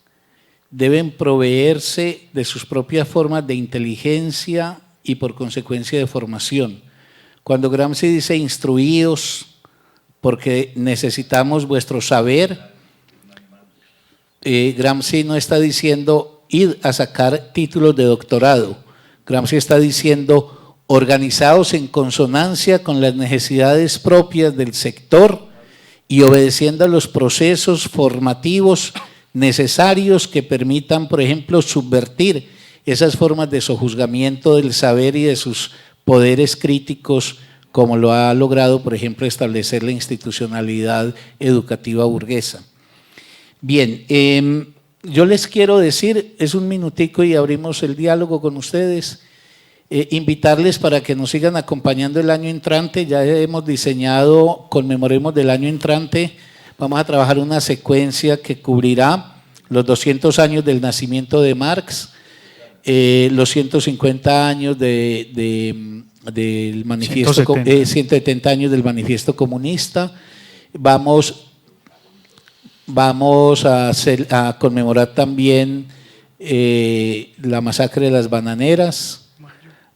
deben proveerse de sus propias formas de inteligencia y por consecuencia de formación. Cuando Gramsci dice instruídos porque necesitamos vuestro saber, Gramsci no está diciendo ir a sacar títulos de doctorado. Gramsci está diciendo organizados en consonancia con las necesidades propias del sector y obedeciendo a los procesos formativos necesarios que permitan, por ejemplo, subvertir esas formas de sojuzgamiento del saber y de sus poderes críticos, como lo ha logrado, por ejemplo, establecer la institucionalidad educativa burguesa. Bien, yo les quiero decir, es un minutico y abrimos el diálogo con ustedes, invitarles para que nos sigan acompañando el año entrante. Ya hemos diseñado, conmemoremos del año entrante, vamos a trabajar una secuencia que cubrirá los 200 años del nacimiento de Marx, los 150 años del manifiesto, 170 años del manifiesto comunista. Vamos a conmemorar también la masacre de las bananeras,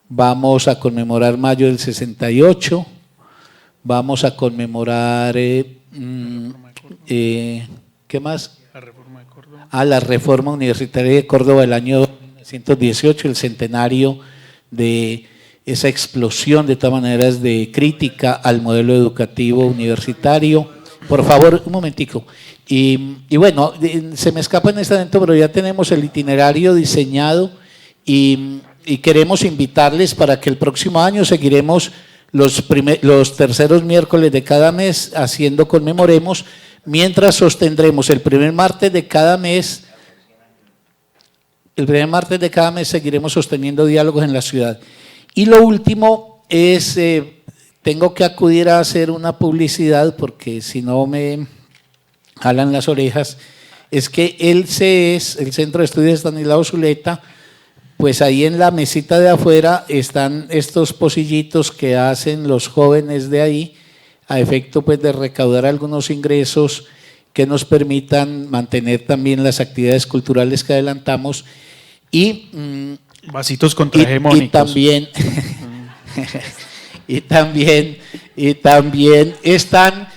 vamos a conmemorar mayo del 68, vamos a conmemorar… ¿qué más? La reforma de Córdoba. La reforma universitaria de Córdoba del año 1918, el centenario de esa explosión de todas maneras de crítica al modelo educativo universitario. Por favor, un momentico. Y bueno, se me escapa en este momento, pero ya tenemos el itinerario diseñado y queremos invitarles para que el próximo año seguiremos los terceros miércoles de cada mes haciendo conmemoremos, mientras sostendremos el primer martes de cada mes. El primer martes de cada mes seguiremos sosteniendo diálogos en la ciudad. Y lo último es, tengo que acudir a hacer una publicidad porque si no me jalan las orejas, es que el CES, el Centro de Estudios Estanislao Zuleta, pues ahí en la mesita de afuera están estos pocillitos que hacen los jóvenes de ahí a efecto pues de recaudar algunos ingresos que nos permitan mantener también las actividades culturales que adelantamos y vasitos contrahegemónicos. Y también están,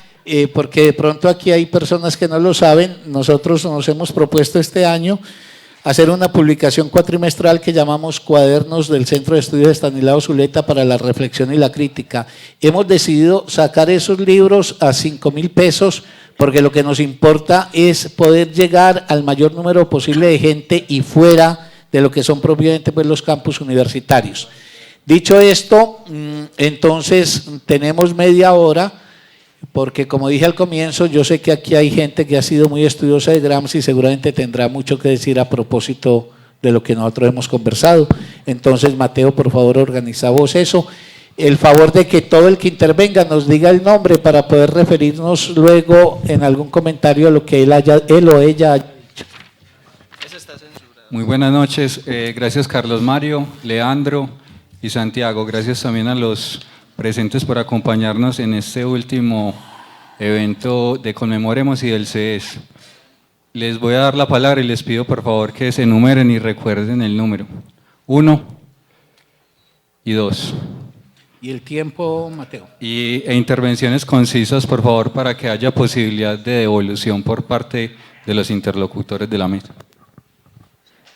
porque de pronto aquí hay personas que no lo saben, nosotros nos hemos propuesto este año hacer una publicación cuatrimestral que llamamos Cuadernos del Centro de Estudios Estanislao Zuleta para la Reflexión y la Crítica. Hemos decidido sacar esos libros a 5.000 pesos porque lo que nos importa es poder llegar al mayor número posible de gente y fuera de lo que son propiamente pues, los campus universitarios. Dicho esto, entonces tenemos media hora, porque como dije al comienzo, yo sé que aquí hay gente que ha sido muy estudiosa de Gramsci y seguramente tendrá mucho que decir a propósito de lo que nosotros hemos conversado. Entonces, Mateo, por favor, organiza vos eso. El favor de que todo el que intervenga nos diga el nombre para poder referirnos luego en algún comentario a lo que él o ella haya dicho. Esa está censurada. Muy buenas noches. Gracias Carlos Mario, Leandro y Santiago. Gracias también a los presentes por acompañarnos en este último evento de Conmemoremos y del CES. Les voy a dar la palabra y les pido por favor que se enumeren y recuerden el número. 1 y 2. Y el tiempo, Mateo. E intervenciones concisas, por favor, para que haya posibilidad de devolución por parte de los interlocutores de la mesa.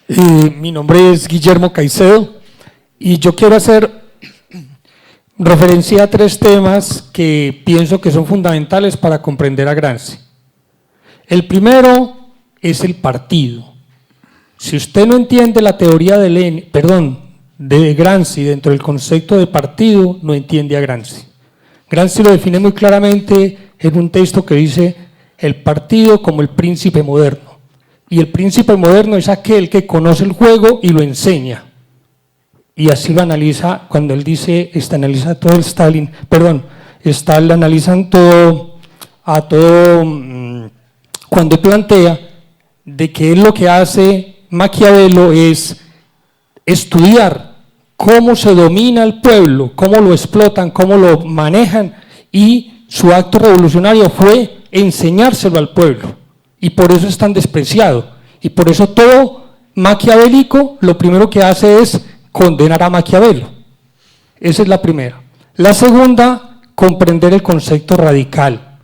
Mi nombre es Guillermo Caicedo y yo quiero hacer referencia a 3 temas que pienso que son fundamentales para comprender a Gramsci. El primero es el partido. Si usted no entiende la teoría de Gramsci dentro del concepto de partido, no entiende a Gramsci. Gramsci lo define muy claramente en un texto que dice el partido como el príncipe moderno. Y el príncipe moderno es aquel que conoce el juego y lo enseña. Y así lo analiza cuando él dice, analiza todo el Stalin, analizan todo, cuando plantea de que él lo que hace Maquiavelo es estudiar cómo se domina el pueblo, cómo lo explotan, cómo lo manejan, y su acto revolucionario fue enseñárselo al pueblo, y por eso es tan despreciado, y por eso todo maquiavélico lo primero que hace es condenar a Maquiavelo. Esa es la primera. La segunda, comprender el concepto radical.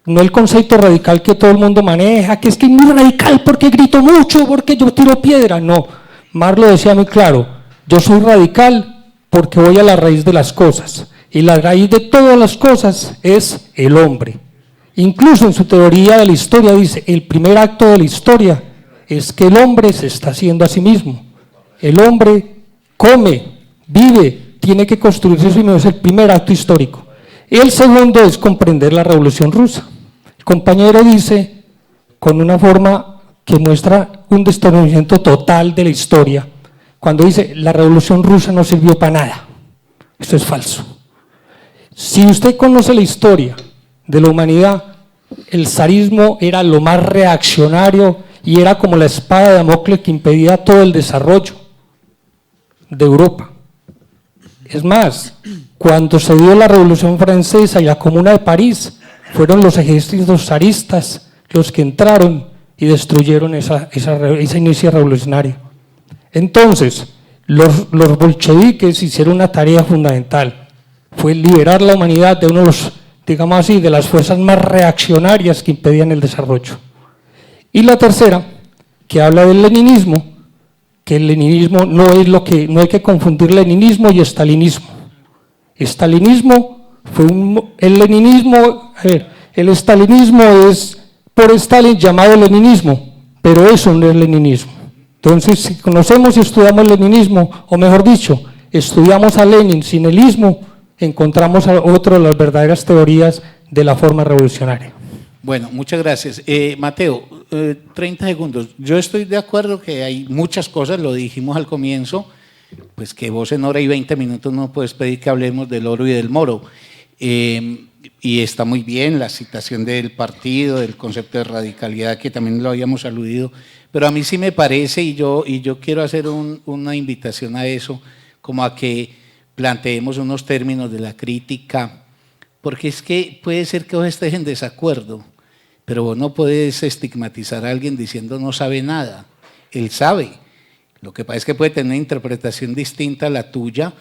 No el concepto radical que todo el mundo maneja, que es muy radical porque grito mucho, porque yo tiro piedra. No, Marx lo decía muy claro, yo soy radical porque voy a la raíz de las cosas, y la raíz de todas las cosas es el hombre. Incluso en su teoría de la historia dice, el primer acto de la historia es que el hombre se está haciendo a sí mismo. El hombre come, vive, tiene que construirse a sí mismo, es el primer acto histórico. El segundo es comprender la Revolución Rusa. El compañero dice, con una forma que muestra un desconocimiento total de la historia, cuando dice, la Revolución Rusa no sirvió para nada. Esto es falso. Si usted conoce la historia de la humanidad, el zarismo era lo más reaccionario y era como la espada de Damocles que impedía todo el desarrollo de Europa. Es más, cuando se dio la Revolución Francesa y la Comuna de París, fueron los ejércitos zaristas los que entraron y destruyeron esa inicio revolucionario. Entonces, los bolcheviques hicieron una tarea fundamental, fue liberar la humanidad de uno de los, digamos así, de las fuerzas más reaccionarias que impedían el desarrollo. Y la tercera, que habla del leninismo, que el leninismo no hay que confundir leninismo y estalinismo. Estalinismo fue el estalinismo es por Stalin llamado leninismo, pero eso no es leninismo. Entonces, si conocemos y estudiamos el leninismo, o mejor dicho, estudiamos a Lenin sin el ismo, encontramos a otra de las verdaderas teorías de la forma revolucionaria. Bueno, muchas gracias. Mateo, 30 segundos. Yo estoy de acuerdo que hay muchas cosas, lo dijimos al comienzo, pues que vos en hora y 20 minutos no puedes pedir que hablemos del oro y del moro. Y está muy bien la citación del partido, del concepto de radicalidad, que también lo habíamos aludido, pero a mí sí me parece, y yo quiero hacer una invitación a eso, como a que planteemos unos términos de la crítica, porque es que puede ser que vos estés en desacuerdo, pero vos no puedes estigmatizar a alguien diciendo no sabe nada. Él sabe. Lo que pasa es que puede tener una interpretación distinta a la tuya,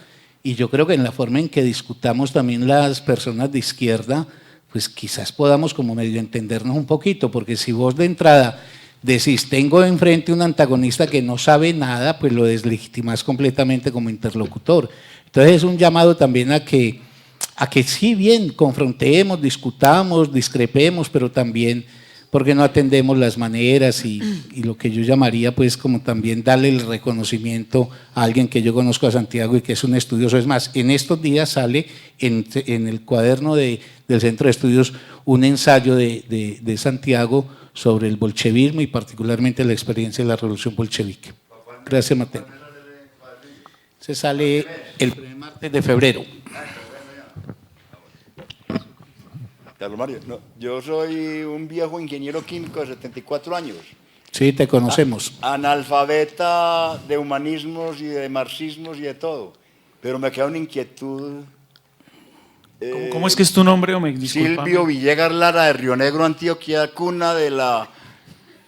y yo creo que en la forma en que discutamos también las personas de izquierda, pues quizás podamos como medio entendernos un poquito, porque si vos de entrada decís, tengo enfrente un antagonista que no sabe nada, pues lo deslegitimás completamente como interlocutor. Entonces es un llamado también a que sí, bien, confrontemos, discutamos, discrepemos, pero también porque no atendemos las maneras y lo que yo llamaría pues como también darle el reconocimiento a alguien que yo conozco, a Santiago, y que es un estudioso. Es más, en estos días sale en el cuaderno del Centro de Estudios un ensayo de Santiago sobre el bolchevismo y particularmente la experiencia de la revolución bolchevique. Gracias, Mateo. Se sale el primer martes de febrero. Carlos Mario, no, yo soy un viejo ingeniero químico de 74 años Sí, te conocemos. Analfabeta de humanismos y de marxismos y de todo. Pero me queda una inquietud. ¿Cómo es que es tu nombre? Discúlpame. Silvio Villegas Lara, de Río Negro, Antioquia, cuna de la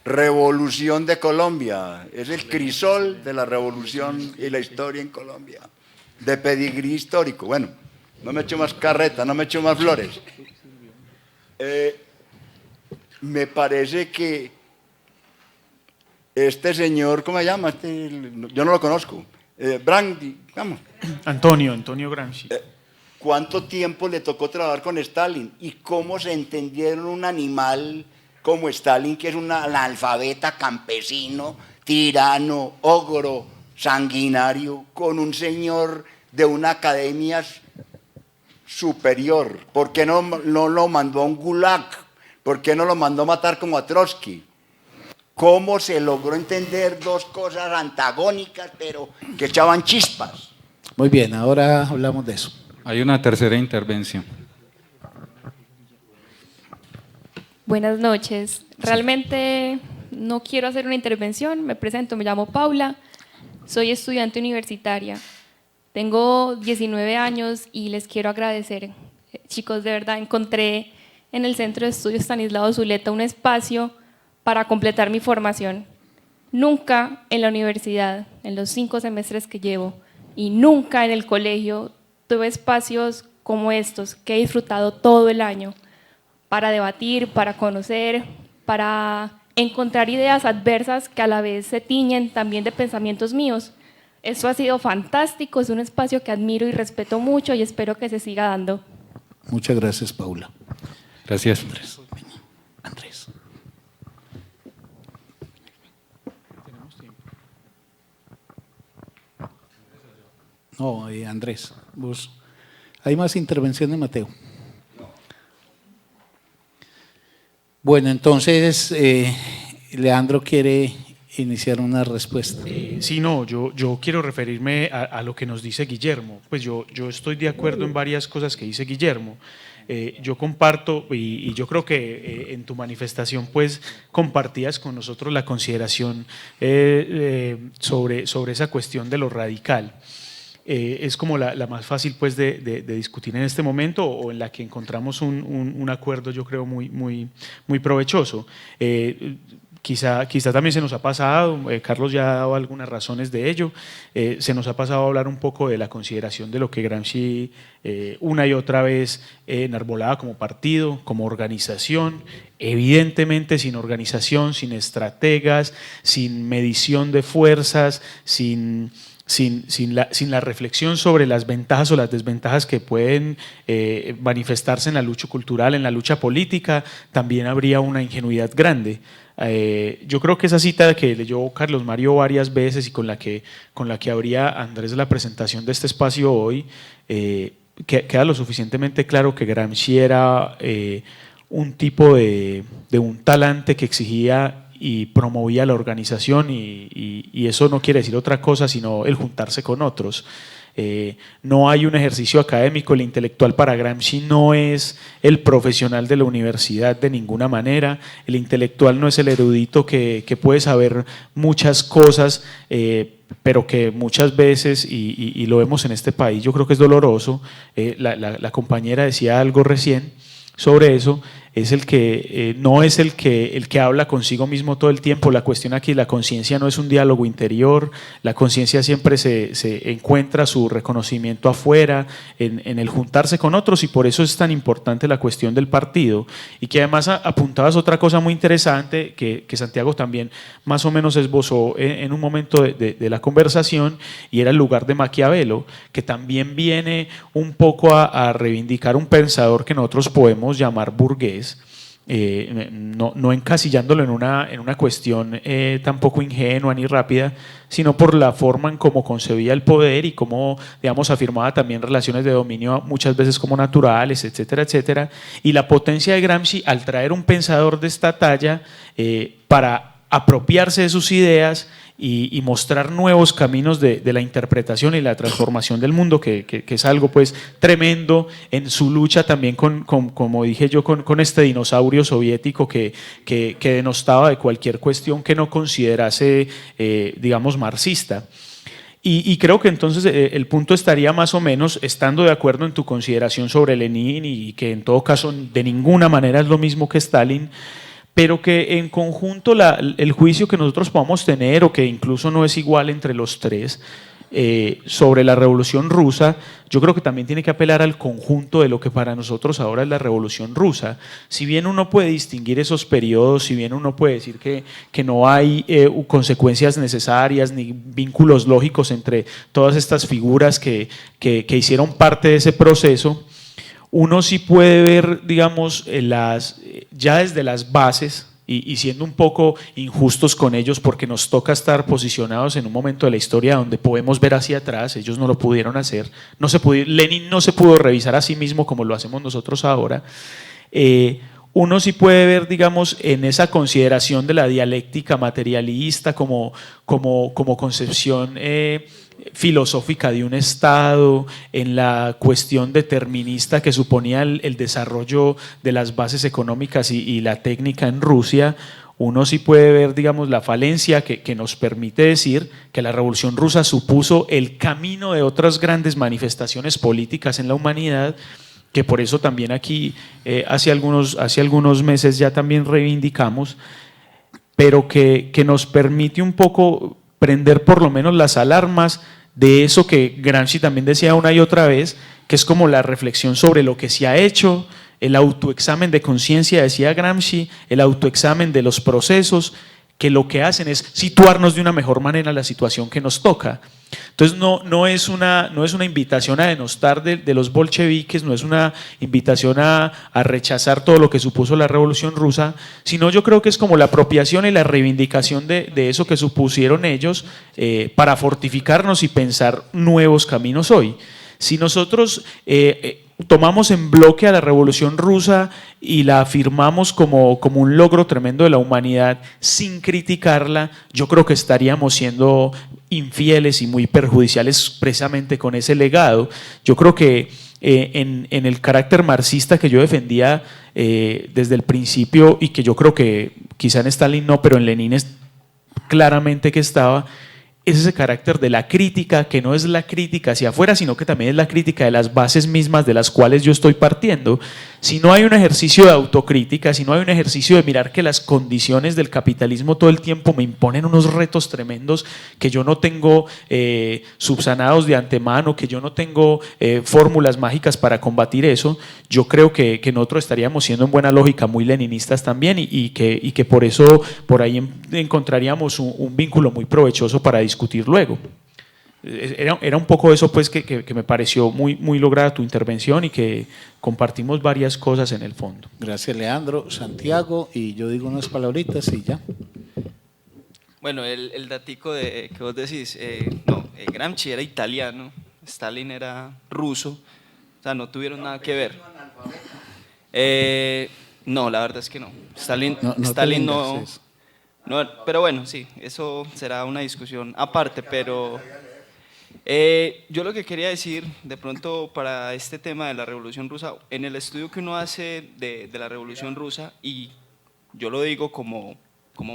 revolución de Colombia. Es el crisol de la revolución y la historia en Colombia. De pedigrí histórico. Bueno, no me echo más carreta, no me echo más flores. Me parece que este señor, ¿cómo se llama? Yo no lo conozco. Brandi, vamos. Antonio Gramsci. ¿Cuánto tiempo le tocó trabajar con Stalin? ¿Y cómo se entendieron un animal como Stalin, que es un analfabeta campesino, tirano, ogro, sanguinario, con un señor de una academia superior? ¿Por qué no lo mandó a un gulag? ¿Por qué no lo mandó a matar como a Trotsky? ¿Cómo se logró entender dos cosas antagónicas, pero que echaban chispas? Muy bien, ahora hablamos de eso. Hay una tercera intervención. Buenas noches. Realmente no quiero hacer una intervención, me presento, me llamo Paula, soy estudiante universitaria, tengo 19 años y les quiero agradecer. Chicos, de verdad encontré en el Centro de Estudios Stanislao Zuleta un espacio para completar mi formación. Nunca en la universidad, en los 5 semestres que llevo, y nunca en el colegio tuve espacios como estos que he disfrutado todo el año para debatir, para conocer, para encontrar ideas adversas que a la vez se tiñen también de pensamientos míos. Esto ha sido fantástico, es un espacio que admiro y respeto mucho y espero que se siga dando. Muchas gracias, Paula. Gracias. Andrés. No, Andrés, vos. ¿Hay más intervenciones, Mateo? Bueno, entonces, Leandro quiere iniciar una respuesta. Sí, no, yo quiero referirme a lo que nos dice Guillermo. Pues yo estoy de acuerdo en varias cosas que dice Guillermo. Yo comparto y yo creo que en tu manifestación pues compartías con nosotros la consideración sobre esa cuestión de lo radical. Es como la más fácil pues de discutir en este momento o en la que encontramos un acuerdo yo creo muy provechoso. Quizá también se nos ha pasado, Carlos ya ha dado algunas razones de ello, se nos ha pasado a hablar un poco de la consideración de lo que Gramsci una y otra vez enarbolaba como partido, como organización, evidentemente sin organización, sin estrategas, sin medición de fuerzas, sin la reflexión sobre las ventajas o las desventajas que pueden manifestarse en la lucha cultural, en la lucha política, también habría una ingenuidad grande. Yo creo que esa cita que leyó Carlos Mario varias veces y con la que abría Andrés la presentación de este espacio hoy, queda lo suficientemente claro que Gramsci era un tipo de un talante que exigía y promovía la organización y eso no quiere decir otra cosa sino el juntarse con otros. No hay un ejercicio académico, el intelectual para Gramsci no es el profesional de la universidad de ninguna manera, el intelectual no es el erudito que puede saber muchas cosas, pero que muchas veces, y lo vemos en este país, yo creo que es doloroso, la compañera decía algo recién sobre eso, es el que no es el que habla consigo mismo todo el tiempo. La cuestión aquí, la conciencia no es un diálogo interior, la conciencia siempre se encuentra su reconocimiento afuera, en el juntarse con otros, y por eso es tan importante la cuestión del partido. Y que además apuntabas otra cosa muy interesante que Santiago también más o menos esbozó en un momento de la conversación, y era el lugar de Maquiavelo, que también viene un poco a reivindicar un pensador que nosotros podemos llamar burgués, no encasillándolo en una cuestión tampoco ingenua ni rápida, sino por la forma en cómo concebía el poder y cómo, digamos, afirmaba también relaciones de dominio muchas veces como naturales, etcétera, etcétera. Y la potencia de Gramsci al traer un pensador de esta talla para apropiarse de sus ideas y mostrar nuevos caminos de la interpretación y la transformación del mundo, que es algo pues tremendo en su lucha también como dije yo, con este dinosaurio soviético que denostaba de cualquier cuestión que no considerase, digamos, marxista. Y creo que entonces el punto estaría más o menos estando de acuerdo en tu consideración sobre Lenin y que en todo caso de ninguna manera es lo mismo que Stalin, pero que en conjunto el juicio que nosotros podamos tener, o que incluso no es igual entre los tres, sobre la Revolución Rusa, yo creo que también tiene que apelar al conjunto de lo que para nosotros ahora es la Revolución Rusa. Si bien uno puede distinguir esos periodos, si bien uno puede decir que no hay consecuencias necesarias ni vínculos lógicos entre todas estas figuras que hicieron parte de ese proceso, uno sí puede ver, digamos, ya desde las bases, y siendo un poco injustos con ellos porque nos toca estar posicionados en un momento de la historia donde podemos ver hacia atrás, ellos no lo pudieron hacer, Lenin no se pudo revisar a sí mismo como lo hacemos nosotros ahora. Uno sí puede ver, digamos, en esa consideración de la dialéctica materialista como concepción filosófica de un Estado, en la cuestión determinista que suponía el desarrollo de las bases económicas y la técnica en Rusia, uno sí puede ver, digamos, la falencia que nos permite decir que la Revolución Rusa supuso el camino de otras grandes manifestaciones políticas en la humanidad, que por eso también aquí hace algunos meses ya también reivindicamos, pero que nos permite un poco prender por lo menos las alarmas de eso que Gramsci también decía una y otra vez, que es como la reflexión sobre lo que se ha hecho, el autoexamen de conciencia, decía Gramsci, el autoexamen de los procesos, que lo que hacen es situarnos de una mejor manera en la situación que nos toca. Entonces no es una invitación a denostar de los bolcheviques, no es una invitación a rechazar todo lo que supuso la Revolución Rusa, sino yo creo que es como la apropiación y la reivindicación de eso que supusieron ellos para fortificarnos y pensar nuevos caminos hoy. Si nosotros tomamos en bloque a la Revolución Rusa y la afirmamos como un logro tremendo de la humanidad sin criticarla, yo creo que estaríamos siendo infieles y muy perjudiciales precisamente con ese legado. Yo creo que en el carácter marxista que yo defendía desde el principio, y que yo creo que quizá en Stalin no, pero en Lenin es claramente que estaba, es ese carácter de la crítica, que no es la crítica hacia afuera, sino que también es la crítica de las bases mismas de las cuales yo estoy partiendo. Si no hay un ejercicio de autocrítica, si no hay un ejercicio de mirar que las condiciones del capitalismo todo el tiempo me imponen unos retos tremendos que yo no tengo subsanados de antemano, que yo no tengo fórmulas mágicas para combatir eso, yo creo que nosotros estaríamos siendo en buena lógica muy leninistas también y que por eso por ahí encontraríamos un vínculo muy provechoso para discutir luego. Era un poco eso pues que me pareció muy lograda tu intervención y que compartimos varias cosas en el fondo. Gracias, Leandro. Santiago, y yo digo unas palabritas y ya. Bueno, el datico que vos decís, Gramsci era italiano, Stalin era ruso, o sea, no tuvieron nada que ver. No, la verdad es que no. Stalin no, pero bueno, sí, eso será una discusión aparte, pero yo lo que quería decir, de pronto para este tema de la Revolución Rusa, en el estudio que uno hace de la Revolución Rusa, y yo lo digo como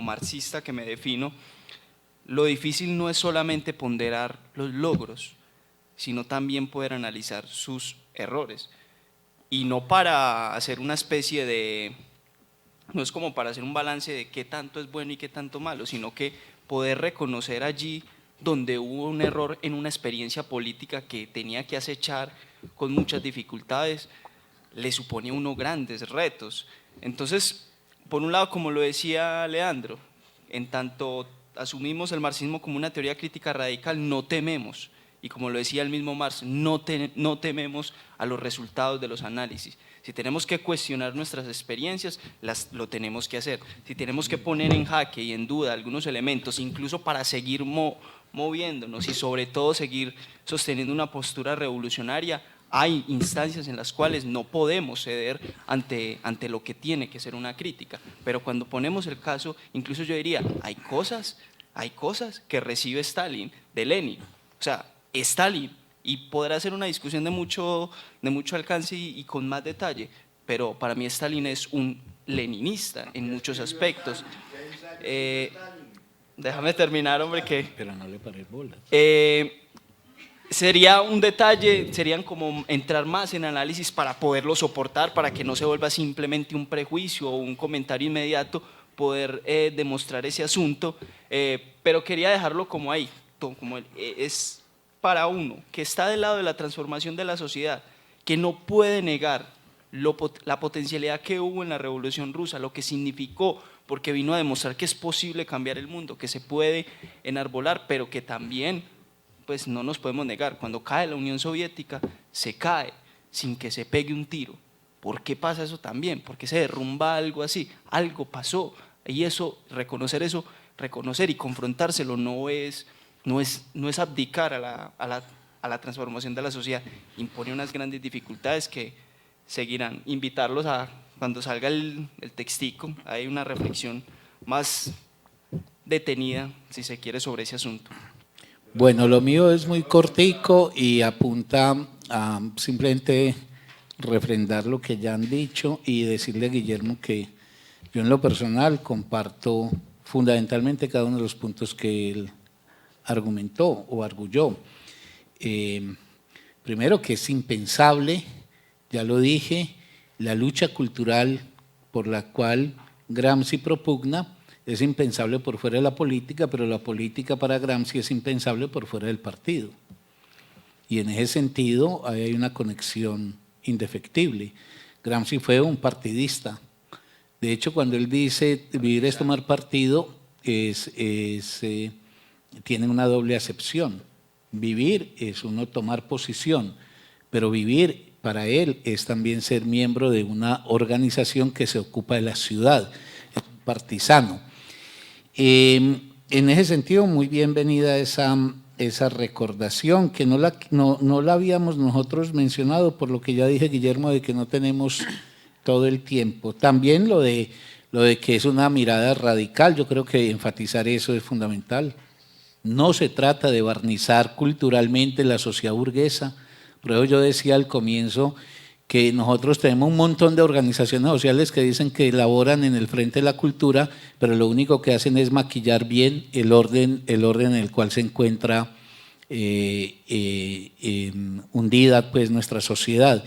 marxista que me defino, lo difícil no es solamente ponderar los logros, sino también poder analizar sus errores, y no para hacer una especie de... No es como para hacer un balance de qué tanto es bueno y qué tanto malo, sino que poder reconocer allí donde hubo un error en una experiencia política que tenía que acechar con muchas dificultades, le supone a uno grandes retos. Entonces, por un lado, como lo decía Leandro, en tanto asumimos el marxismo como una teoría crítica radical, no tememos, y como lo decía el mismo Marx, no tememos a los resultados de los análisis. Si tenemos que cuestionar nuestras experiencias, lo tenemos que hacer. Si tenemos que poner en jaque y en duda algunos elementos, incluso para seguir moviéndonos y sobre todo seguir sosteniendo una postura revolucionaria, hay instancias en las cuales no podemos ceder ante lo que tiene que ser una crítica. Pero cuando ponemos el caso, incluso yo diría, hay cosas hay cosas que recibe Stalin de Lenin. O sea, Stalin, y podrá ser una discusión de mucho alcance y con más detalle, pero para mí Stalin es un leninista en muchos aspectos. Déjame terminar, hombre, que… Pero no le pares bolas. Sería un detalle, serían como entrar más en análisis para poderlo soportar, para que no se vuelva simplemente un prejuicio o un comentario inmediato, poder demostrar ese asunto, pero quería dejarlo como ahí, como es para uno, que está del lado de la transformación de la sociedad, que no puede negar la potencialidad que hubo en la Revolución Rusa, lo que significó, porque vino a demostrar que es posible cambiar el mundo, que se puede enarbolar, pero que también pues no nos podemos negar, cuando cae la Unión Soviética, se cae sin que se pegue un tiro. ¿Por qué pasa eso también? ¿Por qué se derrumba algo así? Algo pasó, y reconocer y confrontárselo no es abdicar a la transformación de la sociedad, impone unas grandes dificultades que seguirán. Invitarlos a, cuando salga el textico, hay una reflexión más detenida, si se quiere, sobre ese asunto. Bueno, lo mío es muy cortico y apunta a simplemente refrendar lo que ya han dicho y decirle a Guillermo que yo en lo personal comparto fundamentalmente cada uno de los puntos que él argumentó o arguyó. Primero, que es impensable, ya lo dije, la lucha cultural por la cual Gramsci propugna es impensable por fuera de la política, pero la política para Gramsci es impensable por fuera del partido. Y en ese sentido hay una conexión indefectible. Gramsci fue un partidista. De hecho, cuando él dice vivir es tomar partido, tiene una doble acepción. Vivir es uno tomar posición, pero vivir para él es también ser miembro de una organización que se ocupa de la ciudad, es un partisano. En ese sentido, muy bienvenida esa recordación, que no la habíamos nosotros mencionado, por lo que ya dije, Guillermo, de que no tenemos todo el tiempo. También lo de que es una mirada radical, yo creo que enfatizar eso es fundamental. No se trata de barnizar culturalmente la sociedad burguesa. Por eso yo decía al comienzo que nosotros tenemos un montón de organizaciones sociales que dicen que elaboran en el frente de la cultura, pero lo único que hacen es maquillar bien el orden en el cual se encuentra hundida pues nuestra sociedad.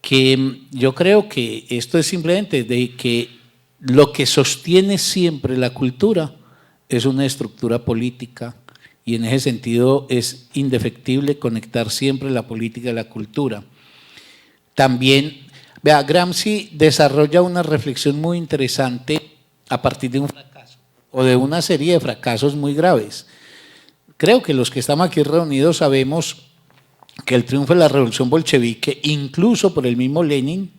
Que yo creo que esto es simplemente de que lo que sostiene siempre la cultura es una estructura política, y en ese sentido es indefectible conectar siempre la política y la cultura. También, vea, Gramsci desarrolla una reflexión muy interesante a partir de un fracaso o de una serie de fracasos muy graves. Creo que los que estamos aquí reunidos sabemos que el triunfo de la revolución bolchevique, incluso por el mismo Lenin,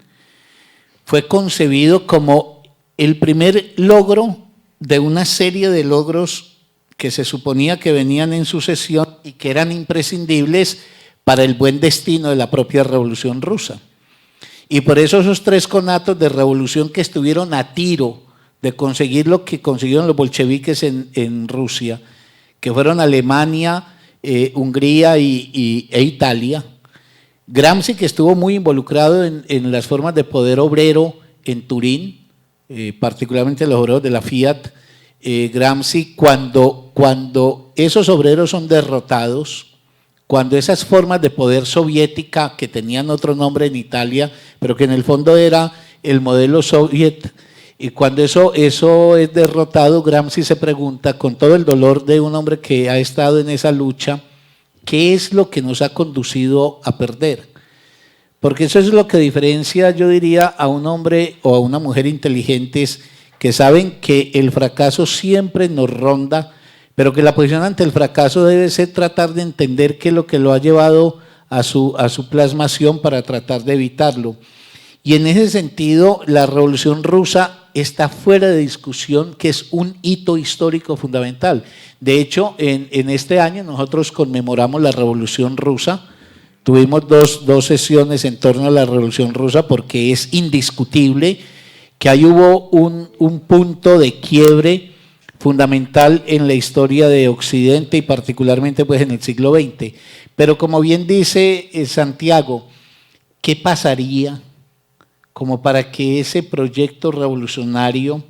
fue concebido como el primer logro de una serie de logros que se suponía que venían en sucesión y que eran imprescindibles para el buen destino de la propia revolución rusa. Y por eso esos tres conatos de revolución que estuvieron a tiro de conseguir lo que consiguieron los bolcheviques en Rusia, que fueron Alemania, Hungría e Italia, Gramsci, que estuvo muy involucrado en las formas de poder obrero en Turín, particularmente los obreros de la Fiat, Gramsci, cuando esos obreros son derrotados, cuando esas formas de poder soviética que tenían otro nombre en Italia, pero que en el fondo era el modelo soviet, y cuando eso es derrotado, Gramsci se pregunta, con todo el dolor de un hombre que ha estado en esa lucha, ¿qué es lo que nos ha conducido a perder? Porque eso es lo que diferencia, yo diría, a un hombre o a una mujer inteligentes que saben que el fracaso siempre nos ronda, pero que la posición ante el fracaso debe ser tratar de entender qué es lo que lo ha llevado a su plasmación para tratar de evitarlo. Y en ese sentido, la Revolución Rusa está fuera de discusión, que es un hito histórico fundamental. De hecho, en este año nosotros conmemoramos la Revolución Rusa. Tuvimos dos sesiones en torno a la Revolución Rusa porque es indiscutible que ahí hubo un punto de quiebre fundamental en la historia de Occidente y particularmente pues en el siglo XX. Pero como bien dice Santiago, ¿qué pasaría como para que ese proyecto revolucionario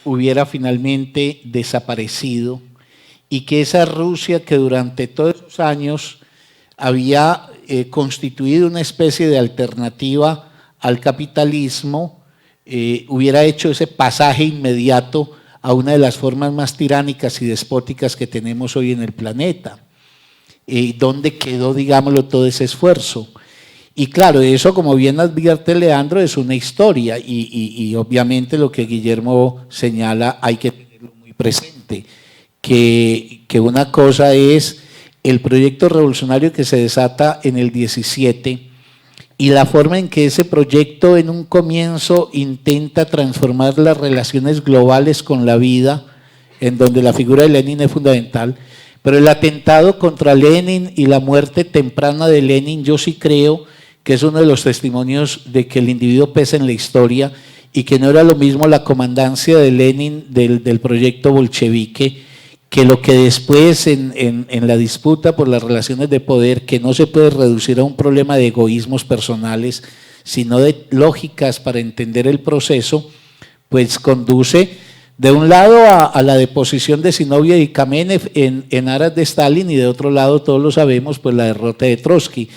hubiera finalmente desaparecido y que esa Rusia que durante todos esos años había constituido una especie de alternativa al capitalismo, hubiera hecho ese pasaje inmediato a una de las formas más tiránicas y despóticas que tenemos hoy en el planeta? ¿Dónde quedó, digámoslo, todo ese esfuerzo? Y claro, eso, como bien advierte Leandro, es una historia y obviamente lo que Guillermo señala hay que tenerlo muy presente, que una cosa es el proyecto revolucionario que se desata en el 17 y la forma en que ese proyecto en un comienzo intenta transformar las relaciones globales con la vida, en donde la figura de Lenin es fundamental, pero el atentado contra Lenin y la muerte temprana de Lenin, yo sí creo que es uno de los testimonios de que el individuo pesa en la historia y que no era lo mismo la comandancia de Lenin del proyecto bolchevique que lo que después en la disputa por las relaciones de poder, que no se puede reducir a un problema de egoísmos personales, sino de lógicas para entender el proceso, pues conduce de un lado a la deposición de Zinoviev y Kamenev en aras de Stalin y de otro lado, todos lo sabemos, pues la derrota de Trotsky.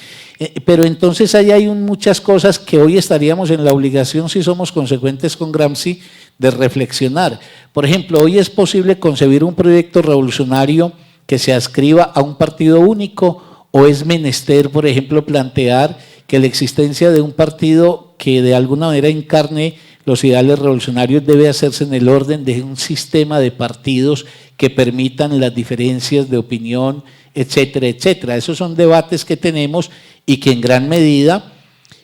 Pero entonces ahí hay muchas cosas que hoy estaríamos en la obligación, si somos consecuentes con Gramsci, de reflexionar. Por ejemplo, hoy es posible concebir un proyecto revolucionario que se adscriba a un partido único, o es menester, por ejemplo, plantear que la existencia de un partido que de alguna manera encarne los ideales revolucionarios debe hacerse en el orden de un sistema de partidos que permitan las diferencias de opinión, etcétera, etcétera. Esos son debates que tenemos y que en gran medida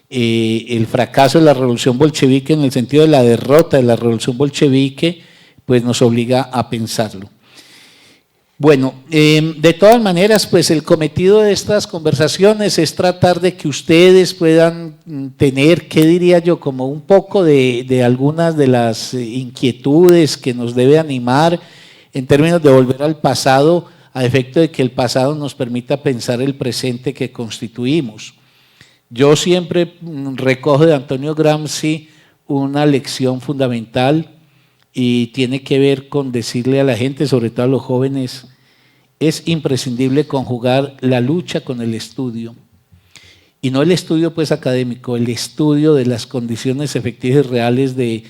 el fracaso de la revolución bolchevique, en el sentido de la derrota de la revolución bolchevique, pues nos obliga a pensarlo. Bueno, de todas maneras, pues el cometido de estas conversaciones es tratar de que ustedes puedan tener, ¿qué diría yo?, como un poco de algunas de las inquietudes que nos debe animar en términos de volver al pasado, a efecto de que el pasado nos permita pensar el presente que constituimos. Yo siempre recojo de Antonio Gramsci una lección fundamental y tiene que ver con decirle a la gente, sobre todo a los jóvenes, es imprescindible conjugar la lucha con el estudio. Y no el estudio pues académico, el estudio de las condiciones efectivas y reales de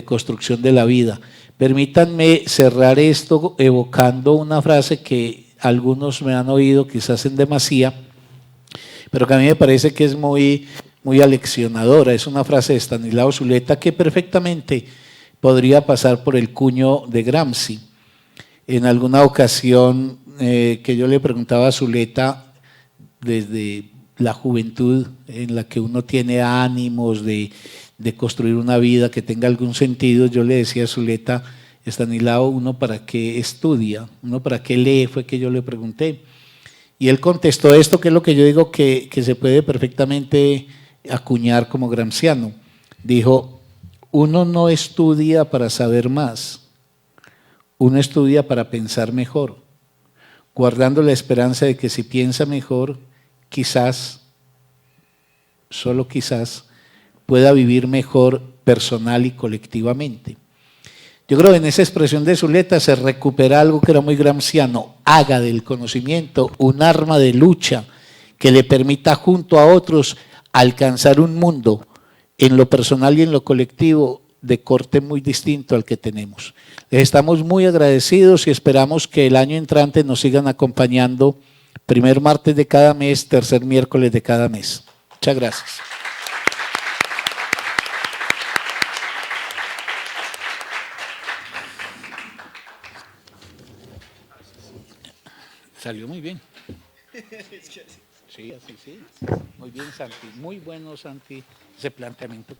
construcción de la vida. Permítanme cerrar esto evocando una frase que algunos me han oído quizás en demasía, pero que a mí me parece que es muy aleccionadora. Es una frase de Stanislao Zuleta que perfectamente podría pasar por el cuño de Gramsci. En alguna ocasión que yo le preguntaba a Zuleta, desde la juventud en la que uno tiene ánimos de construir una vida que tenga algún sentido, yo le decía a Zuleta, Stanislao, ¿uno para qué estudia? ¿Uno para qué lee? Fue que yo le pregunté. Y él contestó esto, que es lo que yo digo que se puede perfectamente acuñar como gramsciano. Dijo, uno no estudia para saber más, uno estudia para pensar mejor, guardando la esperanza de que si piensa mejor, quizás, solo quizás, pueda vivir mejor personal y colectivamente. Yo creo que en esa expresión de Zuleta se recupera algo que era muy gramsciano: haga del conocimiento un arma de lucha que le permita junto a otros alcanzar un mundo en lo personal y en lo colectivo de corte muy distinto al que tenemos. Les estamos muy agradecidos y esperamos que el año entrante nos sigan acompañando primer martes de cada mes, tercer miércoles de cada mes. Muchas gracias. Salió muy bien. Sí, así sí. Muy bien, Santi. Muy bueno, Santi, ese planteamiento.